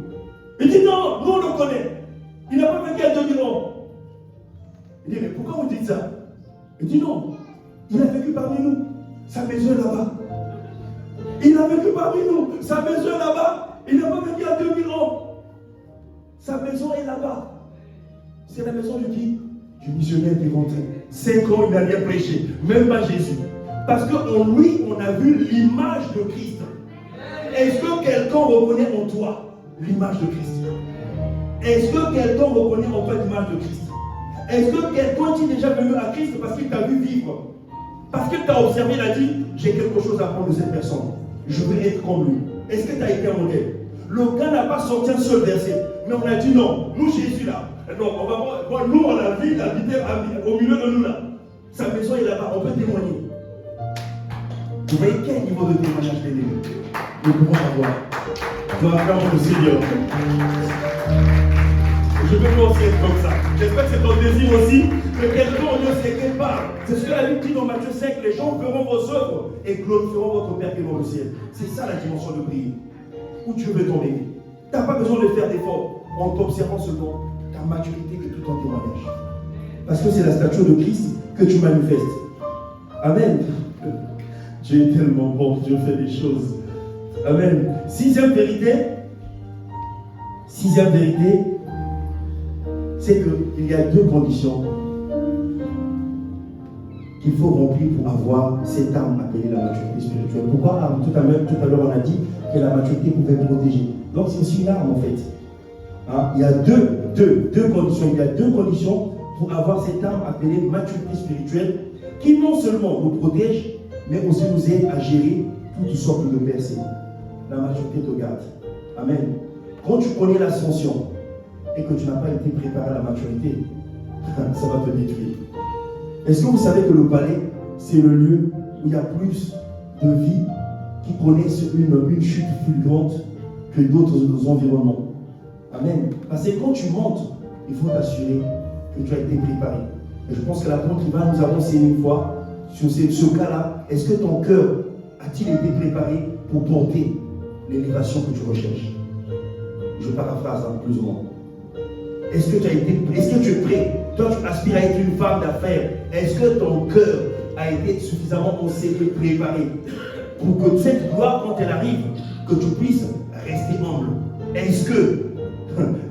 Il dit, non, nous on le connaît. Il n'a pas vécu il y a 2000 ans. Il dit, mais pourquoi vous dites ça? Il dit, non, il a vécu parmi nous. Sa maison est là-bas. Il a vécu parmi nous. Sa maison est là-bas. Il n'a pas vécu il y a 2000 ans. Sa maison est là-bas. C'est la maison de qui? Du missionnaire qui est rentré. 5 ans, il n'a rien prêché. Même pas Jésus. Parce qu'en lui, on a vu l'image de Christ. Est-ce que quelqu'un reconnaît en toi l'image de Christ? Est-ce que quelqu'un reconnaît en toi l'image de Christ? Est-ce que quelqu'un est déjà venu à Christ parce qu'il t'a vu vivre? Parce qu'il t'a observé, il a dit, j'ai quelque chose à apprendre de cette personne. Je veux être comme lui. Est-ce que tu as été un modèle? Le gars n'a pas sorti un seul verset. Mais on a dit non, nous Jésus là. Non, nous on a vu, il habitait au milieu de nous là. Sa maison est là-bas, on peut témoigner. Vous voyez quel niveau de témoignage nous pouvons avoir? Nous acclamons le Seigneur. Je veux pas aussi être comme ça. J'espère que c'est ton désir aussi que quelqu'un au Dieu quelque part. C'est ce que la Bible dit dans Matthieu 5, les gens verront vos œuvres et glorifieront votre Père qui est dans le ciel. C'est ça la dimension de prier. Où Dieu veut t'emmener. Tu n'as pas besoin de faire d'efforts en t'observant seulement ta maturité et tout ton témoignage. Parce que c'est la stature de Christ que tu manifestes. Amen. Dieu est tellement bon, Dieu fait des choses. Amen. Sixième vérité, c'est qu'il y a 2 conditions qu'il faut remplir pour avoir cette arme appelée la maturité spirituelle. Pourquoi arme? Tout à l'heure, on a dit que la maturité pouvait protéger. Donc, c'est une arme en fait. Hein? Il y a deux conditions. Il y a 2 conditions pour avoir cette arme appelée maturité spirituelle qui non seulement nous protège, mais aussi nous aide à gérer toutes sortes de percées. La maturité te garde. Amen. Quand tu connais l'ascension et que tu n'as pas été préparé à la maturité, ça va te détruire. Est-ce que vous savez que le palais, c'est le lieu où il y a plus de vie qui connaissent une chute fulgurante que d'autres environnements? Amen. Parce que quand tu montes, il faut t'assurer que tu as été préparé. Et je pense que l'apôtre qui va nous a enseigné une fois sur ce cas-là. Est-ce que ton cœur a-t-il été préparé pour porter l'élévation que tu recherches? Je paraphrase plus ou moins. Est-ce que tu es prêt? Toi, tu aspires à être une femme d'affaires. Est-ce que ton cœur a été suffisamment enseigné, préparé pour que cette gloire, quand elle arrive, que tu puisses rester humble? Est-ce que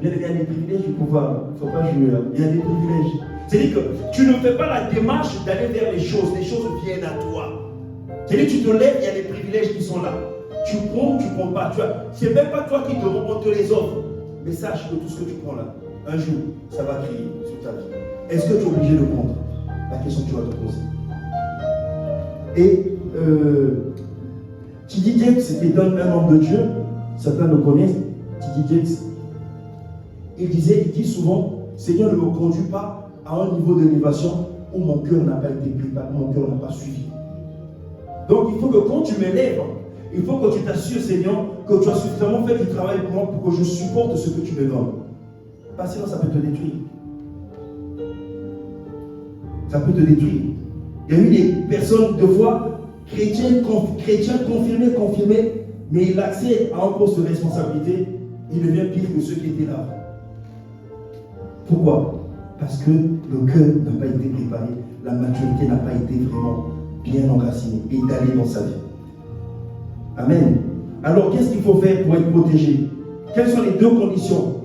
il y a des privilèges du pouvoir? Il ne faut pas jouer là. Il y a des privilèges. C'est-à-dire que tu ne fais pas la démarche d'aller vers les choses viennent à toi. C'est-à-dire que tu te lèves, il y a des privilèges qui sont là. Tu prends ou tu ne prends pas. Ce n'est même pas toi qui te remonte les offres. Mais sache que tout ce que tu prends là, un jour, ça va crier sur ta vie. Est-ce que tu es obligé de prendre? La question que tu vas te poser. Et T.D. Jakes, c'était un homme de Dieu. Certains le connaissent. T.D. Jakes. Il dit souvent, Seigneur, ne me conduis pas à un niveau d'élévation où mon cœur n'a pas été préparé, mon cœur n'a pas suivi. Donc il faut que quand tu m'élèves, il faut que tu t'assures, Seigneur, que tu as suffisamment fait du travail pour moi pour que je supporte ce que tu me donnes. Parce que sinon, ça peut te détruire. Ça peut te détruire. Il y a eu des personnes, de foi, chrétiens confirmés, mais il accède à un poste de responsabilité, il devient pire que ceux qui étaient là. Pourquoi? Parce que le cœur n'a pas été préparé, la maturité n'a pas été vraiment bien enracinée et étalée dans sa vie. Amen. Alors, qu'est-ce qu'il faut faire pour être protégé? Quelles sont les 2 conditions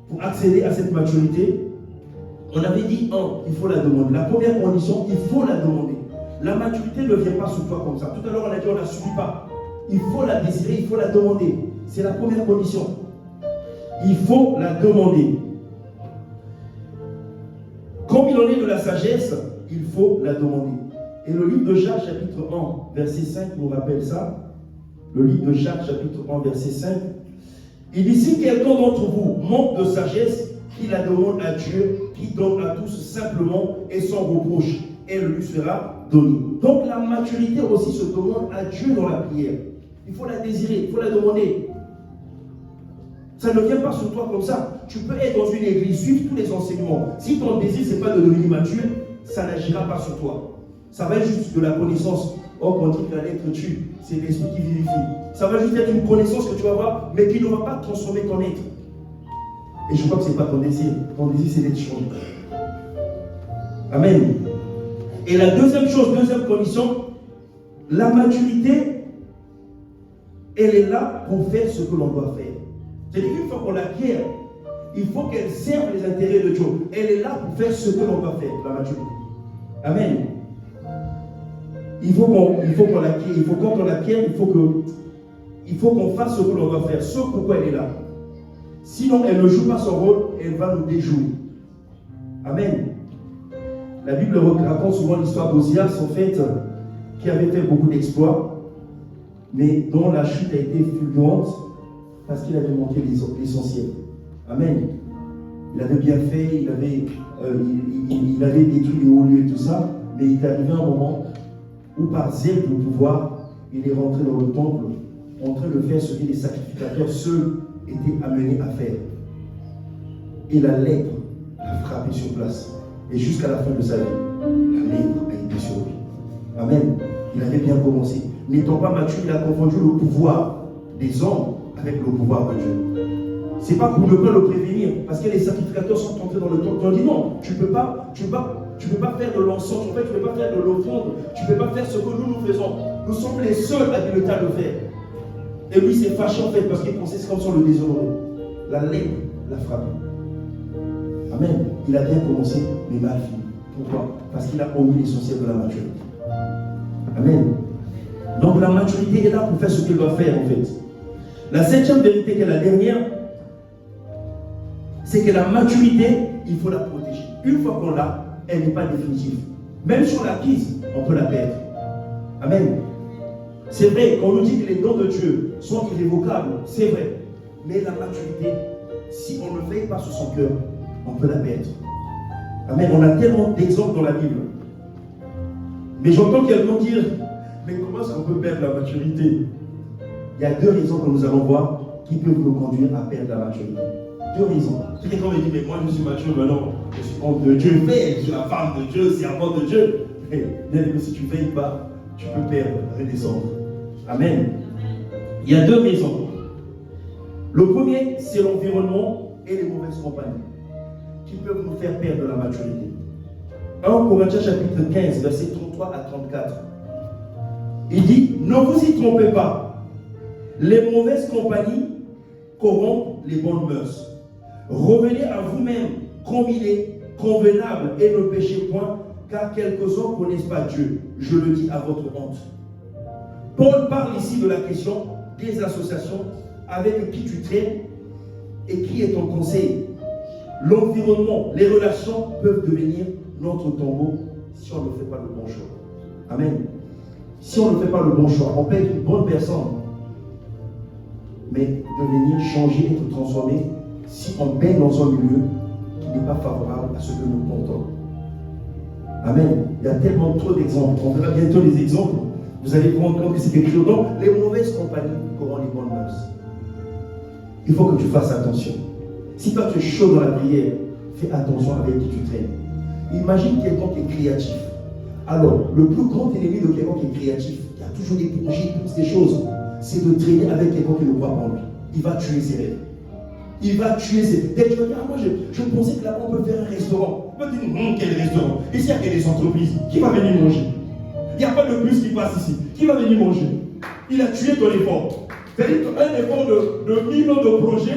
pour accéder à cette maturité? On avait dit, il faut la demander. La première condition, il faut la demander. La maturité ne vient pas sur toi comme ça. Tout à l'heure, on a dit, on ne la subit pas. Il faut la désirer, il faut la demander. C'est la première condition. Il faut la demander. Comme il en est de la sagesse, il faut la demander. Et le livre de Jacques, chapitre 1, verset 5, nous rappelle ça. Le livre de Jacques, chapitre 1, verset 5. Il dit, si quelqu'un d'entre vous manque de sagesse, qu'il la demande à Dieu, qui donne à tous simplement et sans reproche, elle lui sera donnée. Donc la maturité aussi se demande à Dieu dans la prière. Il faut la désirer, il faut la demander. Ça ne vient pas sur toi comme ça. Tu peux être dans une église, suivre tous les enseignements. Si ton désir, ce n'est pas de devenir mature, ça n'agira pas sur toi. Ça va être juste de la connaissance. Or, on dit que la lettre tue, c'est l'esprit qui vivifie. Ça va juste être une connaissance que tu vas avoir, mais qui ne va pas transformer ton être. Et je crois que ce n'est pas ton désir. Ton désir, c'est d'être changé. Amen. Et la deuxième condition, la maturité, elle est là pour faire ce que l'on doit faire. C'est-à-dire qu'une fois qu'on l'acquiert, il faut qu'elle serve les intérêts de Dieu. Elle est là pour faire ce que l'on doit faire, la maturité. Amen. Il faut qu'on l'acquiert. Il faut quand on l'acquiert, il faut qu'on fasse ce que l'on doit faire. Ce pourquoi elle est là. Sinon, elle ne joue pas son rôle, elle va nous déjouer. Amen. La Bible raconte souvent l'histoire d'Ozias, en fait, qui avait fait beaucoup d'exploits, mais dont la chute a été fulgurante parce qu'il avait manqué l'essentiel. Amen. Il avait bien fait, il avait détruit les hauts lieux et tout ça, mais il est arrivé un moment où par zèle de pouvoir, il est rentré dans le temple en train de faire ce que les sacrificateurs seuls étaient amenés à faire. Et la lèpre l'a frappé sur place. Et jusqu'à la fin de sa vie, la lèpre a été sur lui. Amen. Il avait bien commencé. N'étant pas mature, il a confondu le pouvoir des hommes avec le pouvoir de Dieu. C'est pas pour ne pas le prévenir, parce que les sacrificateurs sont entrés dans le temple. Ils ont dit non, tu ne peux pas faire de l'encens, tu ne peux pas faire de l'offrande, tu ne peux pas faire ce que nous faisons. Nous sommes les seuls habilités à le faire. Et lui s'est fâché en fait parce qu'il pensait comme sur le déshonoré. La lèpre l'a frappé. Amen. Il a bien commencé, mais mal fini. Pourquoi? Parce qu'il a omis l'essentiel de la maturité. Amen. Donc la maturité est là pour faire ce qu'elle doit faire en fait. La septième vérité qui est la dernière, c'est que la maturité, il faut la protéger. Une fois qu'on l'a, elle n'est pas définitive. Même si on l'acquise, on peut la perdre. Amen. C'est vrai, quand on nous dit que les dons de Dieu sont irrévocables, c'est vrai. Mais la maturité, si on ne veille pas sur son cœur, on peut la perdre. Amen. On a tellement d'exemples dans la Bible. Mais j'entends quelqu'un dire, mais comment est-ce qu'on peut perdre la maturité? Il y a deux raisons que nous allons voir qui peuvent nous conduire à perdre la maturité. Deux raisons. Si quelqu'un me dit, mais moi je suis mature maintenant, je suis homme de Dieu, mais je suis la femme de Dieu, servant de Dieu. Mais bien aimé, si tu ne veilles pas, tu peux perdre, redescendre. Amen. Il y a deux raisons. Le premier, c'est l'environnement et les mauvaises compagnies qui peuvent nous faire perdre la maturité. 1 Corinthiens chapitre 15, versets 33 à 34. Il dit, ne vous y trompez pas. Les mauvaises compagnies corrompent les bonnes mœurs. Revenez à vous-même comme il est convenable et ne péchez point, car quelques-uns ne connaissent pas Dieu. Je le dis à votre honte. Paul parle ici de la question des associations avec qui tu traînes et qui est ton conseil. L'environnement, les relations peuvent devenir notre tombeau si on ne fait pas le bon choix. Amen. Si on ne fait pas le bon choix, on peut être une bonne personne, mais devenir, changer, être transformé si on baigne dans un milieu qui n'est pas favorable à ce que nous comptons. Amen. Il y a tellement trop d'exemples. On verra bientôt les exemples. Vous allez vous rendre compte que c'est quelque chose. Donc, les mauvaises compagnies corrompent les bonnes mœurs. Il faut que tu fasses attention. Si toi tu es chaud dans la prière, fais attention avec qui tu traînes. Imagine quelqu'un qui est créatif. Alors, le plus grand ennemi de quelqu'un qui est créatif, qui a toujours des projets, qui pousse des choses, c'est de traîner avec quelqu'un qui ne croit pas en lui. Il va tuer ses rêves. Il va tuer ses rêves. Dès que tu vas dire, moi je pensais que là-bas on peut faire un restaurant. On va dire, quel restaurant? Ici il y a des entreprises. Qui va venir manger? Il n'y a pas de bus qui passe ici. Qui va venir manger? Il a tué ton effort. C'est-à-dire un effort de 1000 ans de projet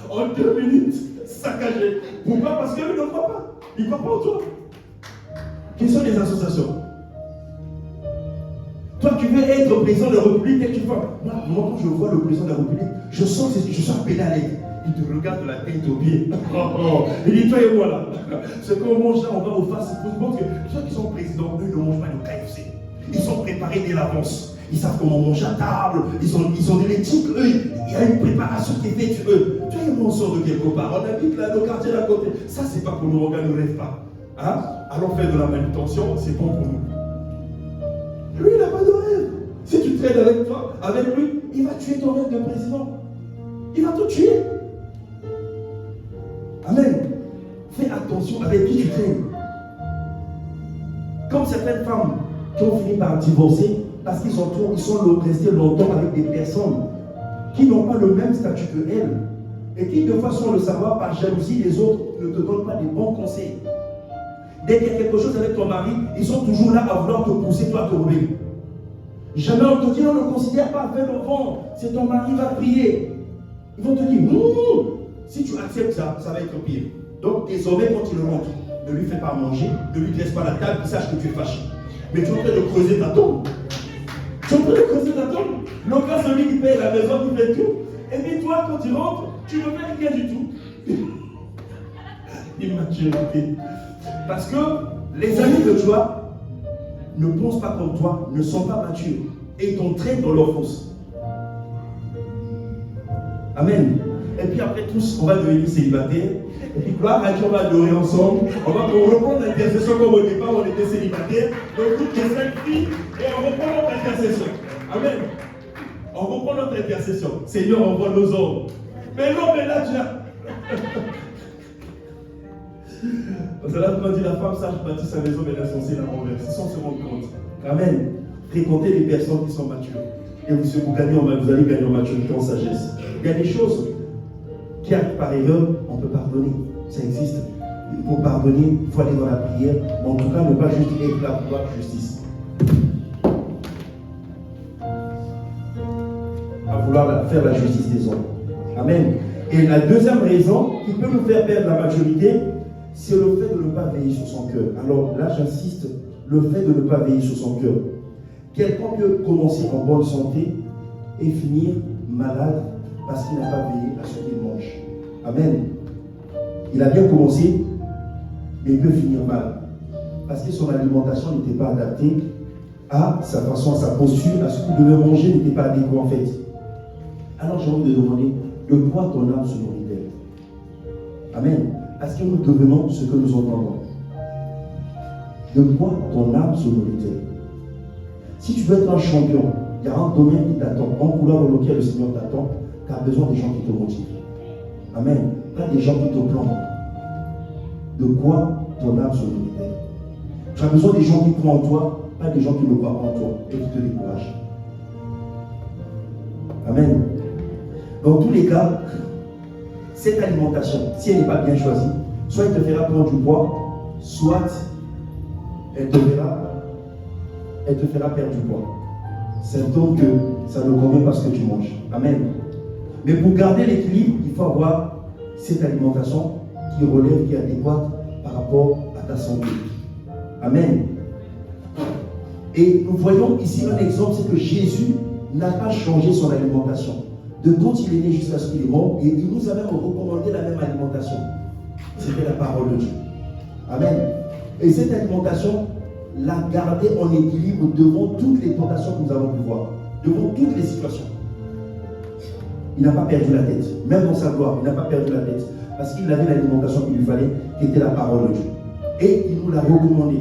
en 2 minutes saccagé. Pourquoi? Parce qu'il ne croit pas. Il ne croit pas en toi. Quelles sont les associations? Toi, tu veux être président de la République et tu vois. Moi, quand je vois le président de la République, je sens que je suis appelé à l'aide. Il te regarde de la tête aux pieds. Il dit, toi et moi là. Ce qu'on mange là, on va au fast-food. Parce que ceux qui sont présidents, eux ne mangent pas de KFC. Ils sont préparés dès l'avance. Ils savent comment manger à table. Ils ont des éthiques. Eux, il y a une préparation qui est faite sur eux. Toi et moi, on sort de quelque part. On habite là, nos quartiers d'à côté. Ça, c'est pas pour nous. On ne rêve pas. Hein? Allons faire de la manutention, c'est bon pour nous. Lui, il n'a pas de rêve. Si tu traînes avec toi, avec lui, il va tuer ton rêve de président. Il va te tuer. Amen. Fais attention avec qui tu traînes. Comme certaines femmes qui ont fini par divorcer parce qu'ils sont restés longtemps avec des personnes qui n'ont pas le même statut que elles et qui, de façon le savoir, par jalousie des autres, ne te donnent pas des bons conseils. Dès qu'il y a quelque chose avec ton mari, ils sont toujours là à vouloir te pousser, toi, à te rouler. Jamais on te dit, on ne considère pas, fais le vent, c'est ton mari va prier. Ils vont te dire, Si tu acceptes ça, ça va être pire. Donc désormais, quand il rentre, ne lui fais pas manger, ne lui laisse pas la table, il sache que tu es fâché. Mais tu es en train de creuser ta tombe. Tu es en train de creuser ta tombe. Donc là, celui qui paye la maison, qui fait tout. Et puis toi, quand tu rentres, tu ne fais rien du tout. Immaturité. Parce que les amis de toi ne pensent pas comme toi, ne sont pas matures et t'entraînent dans leur fosse. Amen. Et puis après tous, on va devenir célibataires. Et puis gloire à Dieu, on va adorer ensemble. On va reprendre l'intercession comme au départ, on était célibataires. Donc toutes les 5 filles, et on reprend notre intercession. Amen. On reprend notre intercession. Seigneur, envoie nos hommes. Mais l'homme est là déjà. Parce que là, quand on dit la femme sage bâtit sa maison, mais elle est censée la renverser sans se rendre compte. Amen. Fréquentez les personnes qui sont matures. Et vous allez gagner en maturité, en sagesse. Il y a des choses qui arrivent par erreur, on peut pardonner. Ça existe. Il faut pardonner, il faut aller dans la prière. Mais en tout cas, ne pas juste être là pour la justice. À vouloir faire la justice des hommes. Amen. Et la deuxième raison qui peut nous faire perdre la maturité, c'est le fait de ne pas veiller sur son cœur. Alors là, j'insiste, le fait de ne pas veiller sur son cœur. Quelqu'un peut commencer en bonne santé et finir malade parce qu'il n'a pas veillé à ce qu'il mange. Amen. Il a bien commencé, mais il peut finir mal. Parce que son alimentation n'était pas adaptée à sa façon, à sa posture, à ce qu'il devait manger n'était pas adéquat en fait. Alors j'ai envie de demander, de quoi ton âme se nourrit-elle? Amen. Est-ce que nous devenons ce que nous entendons? De quoi ton âme se nourrit-elle? Si tu veux être un champion, il y a un domaine qui t'attend, un couloir dans lequel le Seigneur t'attend, tu as besoin des gens qui te motivent. Amen. Pas des gens qui te plantent. De quoi ton âme se nourrit-elle? Tu as besoin des gens qui croient en toi, pas des gens qui ne croient pas en toi et qui te découragent. Amen. Dans tous les cas, cette alimentation, si elle n'est pas bien choisie, soit elle te fera prendre du poids, soit elle te fera perdre du poids. Symptôme que ça ne convient pas ce que tu manges. Amen. Mais pour garder l'équilibre, il faut avoir cette alimentation qui relève, qui est adéquate par rapport à ta santé. Amen. Et nous voyons ici un exemple, c'est que Jésus n'a pas changé son alimentation. De quand il est né jusqu'à ce qu'il est mort, et il nous a même recommandé la même alimentation. C'était la parole de Dieu. Amen. Et cette alimentation l'a gardé en équilibre devant toutes les tentations que nous avons pu voir, devant toutes les situations. Il n'a pas perdu la tête. Même dans sa gloire, il n'a pas perdu la tête. Parce qu'il avait l'alimentation qu'il lui fallait, qui était la parole de Dieu. Et il nous l'a recommandé.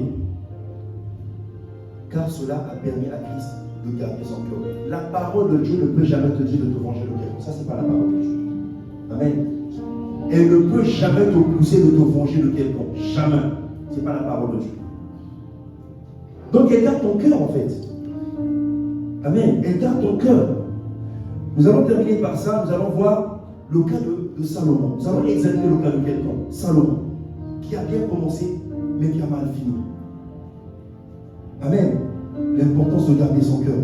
Car cela a permis à Christ de garder son cœur. La parole de Dieu ne peut jamais te dire de te venger le cœur. Ça, ce n'est pas la parole de Dieu. Amen. Elle ne peut jamais te pousser de te venger de quelqu'un. Jamais. Ce n'est pas la parole de Dieu. Donc, elle garde ton cœur, en fait. Amen. Elle garde ton cœur. Nous allons terminer par ça. Nous allons voir le cas de Salomon. Nous allons examiner le cas de quelqu'un. Salomon. Qui a bien commencé, mais qui a mal fini. Amen. L'importance de garder son cœur.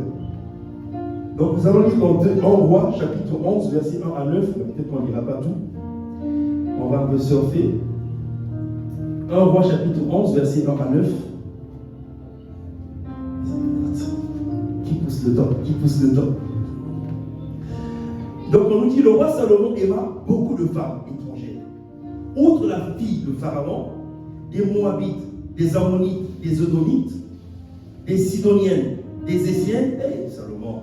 Donc nous allons lire dans 1 Roi, chapitre 11, verset 1 à 9. Peut-être qu'on ne lira pas tout. On va un peu surfer. 1 Roi, chapitre 11, verset 1 à 9. Qui pousse le temps? Qui pousse le temps? Donc on nous dit, le roi Salomon aima beaucoup de femmes étrangères. Outre la fille de Pharaon, des Moabites, des Ammonites, des Edomites, des Sidoniennes, des Essiennes, Salomon,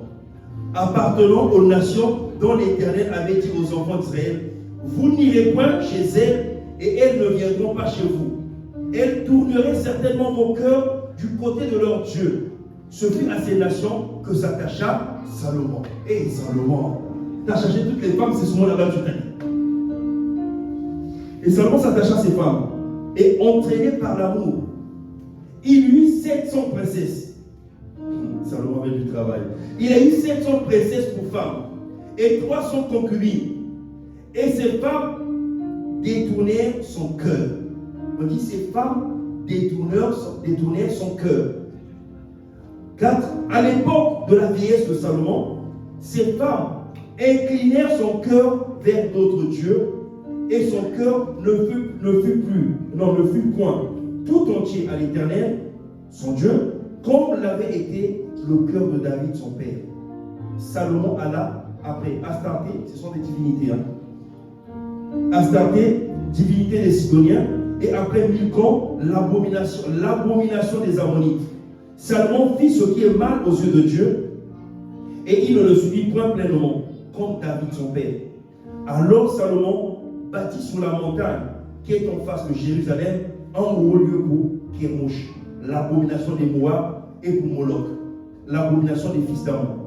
appartenant aux nations dont l'Éternel avait dit aux enfants d'Israël, vous n'irez point chez elles et elles ne viendront pas chez vous. Elles tourneraient certainement vos cœurs du côté de leur Dieu. Ce fut à ces nations que s'attacha Salomon. Salomon, t'as cherché toutes les femmes, c'est souvent là-bas tu t'as dit. Et Salomon s'attacha à ces femmes et entraîné par l'amour, il eut 700 princesses. Salomon avait du travail. Il a eu 700 princesses pour femmes et 300 concubines. Et ces femmes détournèrent son cœur. On dit ces femmes détournèrent son cœur. 4. À l'époque de la vieillesse de Salomon, ces femmes inclinèrent son cœur vers d'autres dieux et son cœur ne fut point tout entier à l'Éternel, son Dieu, comme l'avait été le cœur de David, son père. Salomon alla après Astarté, ce sont des divinités. Astarté, divinité des Sidoniens, et après Milcom, l'abomination des Ammonites. Salomon fit ce qui est mal aux yeux de Dieu, et il ne le suivit point pleinement, comme David, son père. Alors Salomon bâtit sur la montagne qui est en face de Jérusalem un haut lieu pour Kémosh, l'abomination des Moab, et pour Moloch, l'abomination des fils d'Ammon.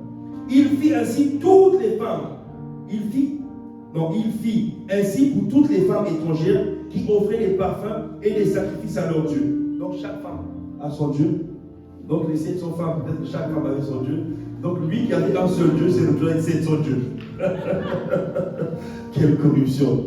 Il fit ainsi toutes les femmes. Il fit ainsi pour toutes les femmes étrangères qui offraient des parfums et des sacrifices à leur Dieu. Donc chaque femme a son Dieu. Donc les 700 femmes, peut-être que chaque femme avait son Dieu. Donc lui qui avait un seul Dieu, c'est le plein de 700 dieux. Quelle corruption.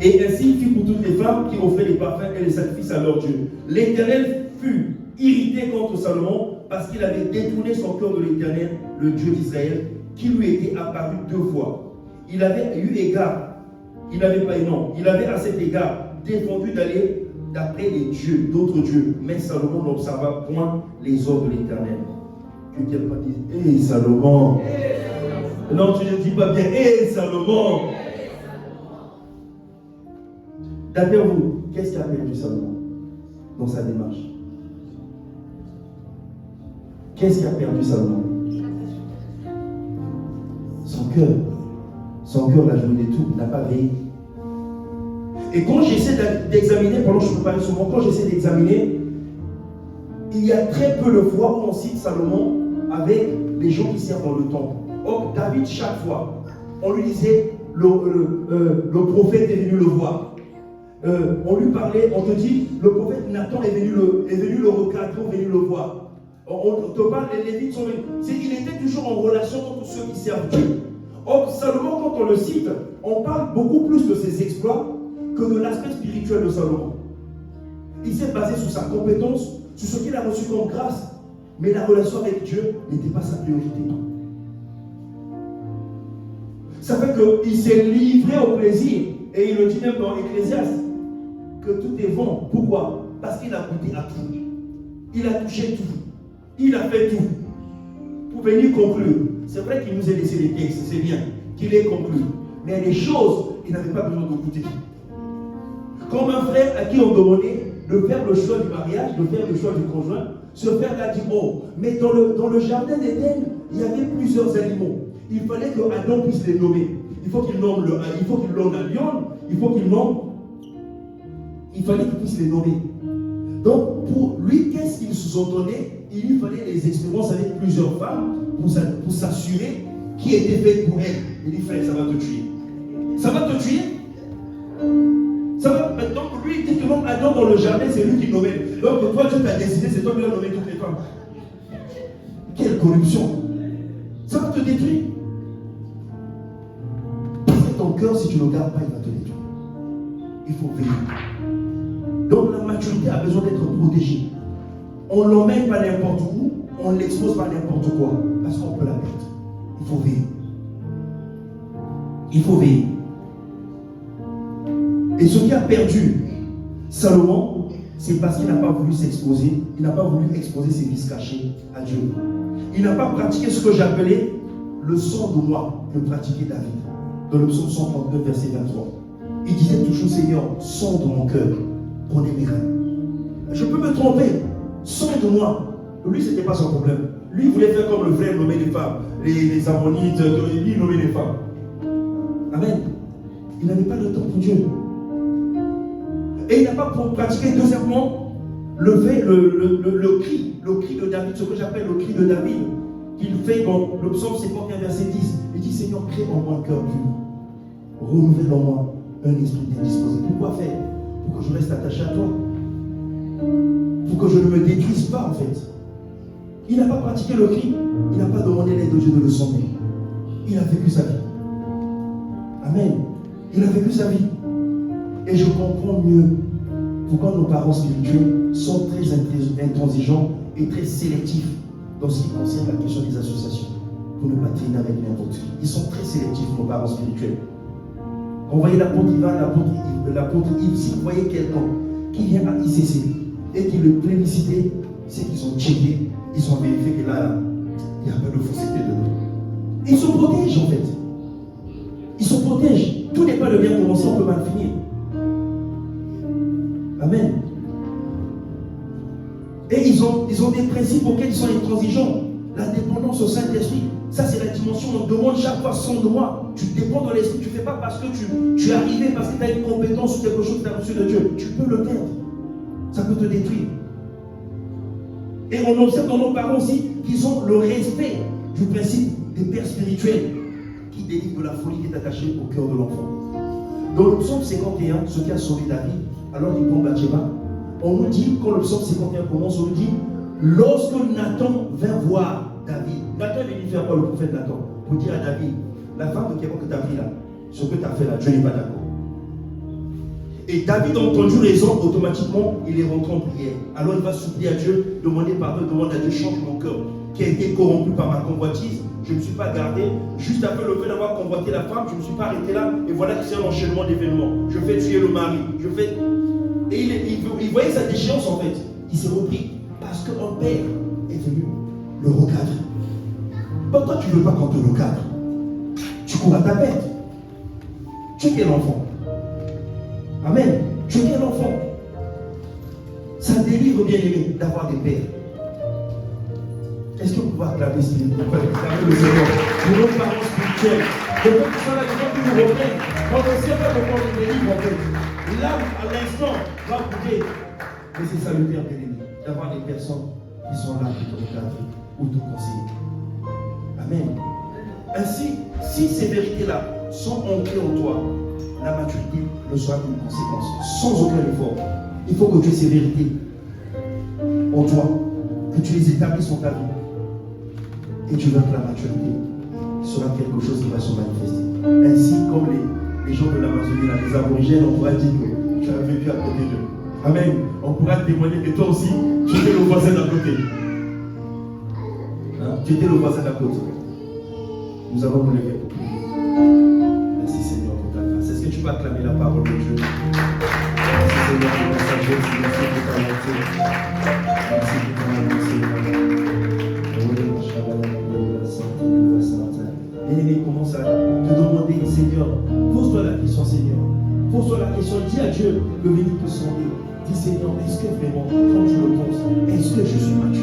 Et ainsi il fit pour toutes les femmes qui offraient des parfums et des sacrifices à leur Dieu. L'Éternel fut irrité contre Salomon parce qu'il avait détourné son cœur de l'Éternel, le Dieu d'Israël, qui lui était apparu 2 fois. Il avait eu égard, il avait à cet égard défendu d'aller d'après les dieux, d'autres dieux, mais Salomon n'observa point les ordres de l'Éternel. Que quelqu'un dise, hé Salomon. Non, tu ne dis pas bien, hé Salomon. D'après vous, qu'est-ce qui a perdu Salomon dans sa démarche? Qu'est-ce qui a perdu Salomon? Son cœur. Son cœur l'a joué des tours, il n'a pas veillé. Et quand j'essaie d'examiner, pendant que je préparais souvent, quand j'essaie d'examiner, il y a très peu de fois où on cite Salomon avec les gens qui servent dans le temple. Or, David, chaque fois, on lui disait, le prophète est venu le voir. On lui parlait, on te dit, le prophète Nathan est venu le recadrer, est venu le voir. On te parle, les Lévites sont venus. Il était toujours en relation avec ceux qui servent Dieu. Or, Salomon, quand on le cite, on parle beaucoup plus de ses exploits que de l'aspect spirituel de Salomon. Il s'est basé sur sa compétence, sur ce qu'il a reçu comme grâce, mais la relation avec Dieu n'était pas sa priorité. Ça fait qu'il s'est livré au plaisir, et il le dit même dans Ecclésiaste, que tout est bon. Pourquoi? Parce qu'il a goûté à tout. Il a touché tout. Il a fait tout. Pour venir conclure. C'est vrai qu'il nous a laissé les textes, c'est bien qu'il ait conclu. Mais il y a des choses, il n'avait pas besoin de goûter. Comme un frère à qui on demandait de faire le choix du mariage, de faire le choix du conjoint, ce frère a dit, oh, mais dans le jardin d'Éden, il y avait plusieurs animaux. Il fallait que Adam puisse les nommer. Il faut qu'il nomme la lion, il fallait qu'il puisse les nommer. Donc, pour lui, qu'est-ce qu'il sous-entendait? Il lui fallait des expériences avec plusieurs femmes pour s'assurer qui était fait pour elle. Il dit, frère, ça va te tuer. Ça va te tuer? Ça va. Donc, lui, il dit que même Adam dans le jardin, c'est lui qui nommait. Donc, toi, Dieu t'a décidé, c'est toi qui as nommé toutes les femmes. Quelle corruption! Ça va te détruire. Parce que ton cœur, si tu ne le gardes pas, il va te détruire. Il faut veiller. Donc la maturité a besoin d'être protégée. On ne l'emmène pas n'importe où, on ne l'expose pas n'importe quoi, parce qu'on peut la perdre. Il faut veiller. Il faut veiller. Et ce qui a perdu Salomon, c'est parce qu'il n'a pas voulu s'exposer, il n'a pas voulu exposer ses vices cachés à Dieu. Il n'a pas pratiqué ce que j'appelais le sang de moi que pratiquait David, dans le psaume 139, verset 23. Il disait toujours, Seigneur, sonde mon cœur, connais mes reins. Je peux me tromper, sonde moi. Lui, ce n'était pas son problème. Lui, il voulait faire comme le frère, nommer les femmes, les Ammonites, lui, nommer les femmes. Amen. Il n'avait pas le temps pour Dieu. Et il n'a pas pratiqué, deuxièmement, le cri de David, ce que j'appelle le cri de David, qu'il fait dans le psaume 51, verset 10. Il dit, Seigneur, crée en moi un cœur pur. Renouvelle en moi un esprit indisposé. Pourquoi faire? Pour que je reste attaché à toi. Pour que je ne me détruise pas, en fait. Il n'a pas pratiqué le cri. Il n'a pas demandé l'aide de Dieu de le sonder. Il a vécu sa vie. Amen. Il a vécu sa vie. Et je comprends mieux pourquoi nos parents spirituels sont très intransigeants et très sélectifs dans ce qui concerne la question des associations. Pour ne pas traîner avec n'importe qui. Ils sont très sélectifs, nos parents spirituels. On voyait l'apôtre Ivan, l'apôtre Yves. Si vous voyez quelqu'un qui vient à ICC et qui le plébiscite, c'est qu'ils ont checké, ils ont vérifié que là, il n'y a pas de fausseté dedans. Ils se protègent en fait. Ils se protègent. Tout n'est pas le bien commencé, on peut mal finir. Amen. Et ils ont des principes auxquels ils sont intransigeants. La dépendance au Saint-Esprit. Ça, c'est la dimension. On demande chaque fois son droit. Tu dépends dans l'esprit. Tu ne fais pas parce que tu es arrivé, parce que tu as une compétence ou quelque chose que tu as reçu de Dieu. Tu peux le perdre. Ça peut te détruire. Et on observe dans nos parents aussi qu'ils ont le respect du principe des pères spirituels qui délivrent de la folie qui est attachée au cœur de l'enfant. Dans le psaume 51, ce qui a sauvé David, alors il prend Bathsheba, on nous dit, quand le psaume 51 commence, on nous dit, lorsque Nathan vint voir David, Nathan est venu faire quoi, le prophète Nathan? Pour dire à David, la femme de quelqu'un que tu as pris là, ce que tu as fait là, Dieu n'est pas d'accord. Et David a entendu raison, automatiquement, il est rentré en prière. Alors il va supplier à Dieu, demander pardon, demander à Dieu, change mon cœur, qui a été corrompu par ma convoitise. Je ne me suis pas gardé. Juste après le fait d'avoir convoité la femme, je ne me suis pas arrêté là. Et voilà que c'est un enchaînement d'événements. Je fais tuer le mari. Et il voyait sa déchéance en fait. Il s'est repris. Parce qu'un père est venu le recadrer. Pourquoi tu ne veux pas qu'on te recadre? Tu cours à ta perte. Tu es quel enfant? Amen. Tu es quel enfant? Ça délivre, bien aimé, d'avoir des pères. Est-ce que vous pouvez acclamer le Seigneur pour nos parents spirituels? De ceux qui sont là, des gens qui nous reprennent. On ne sait pas comment on les délivre en fait. Là, à l'instant, va goûter. Mais c'est salutaire, bien aimé, d'avoir des personnes qui sont là pour te recadrer ou te conseiller. Amen. Ainsi, si ces vérités-là sont ancrées en toi, la maturité ne sera qu'une conséquence, sans aucun effort. Il faut que tu aies ces vérités en toi, que tu les établisses en ta vie. Et tu verras que la maturité sera quelque chose qui va se manifester. Ainsi, comme les gens de l'Amazonie, les aborigènes, on pourra dire que tu as vécu à côté d'eux. Amen. On pourra témoigner que toi aussi, tu étais le voisin d'à côté. Hein? Tu étais le voisin d'à côté. Nous allons nous lever pour prier. Merci Seigneur pour ta grâce. Est-ce que tu peux acclamer la parole de Dieu? Merci Seigneur pour ta sagesse. Merci pour ta bonté. Merci pour ton amour Seigneur. Bien-aimé, commence à te demander, Seigneur, pose-toi la question, Seigneur. Pose-toi la question, dis à Dieu, le béni peut sonder. Dis, Seigneur, est-ce que vraiment, quand tu le penses, est-ce que je suis mature?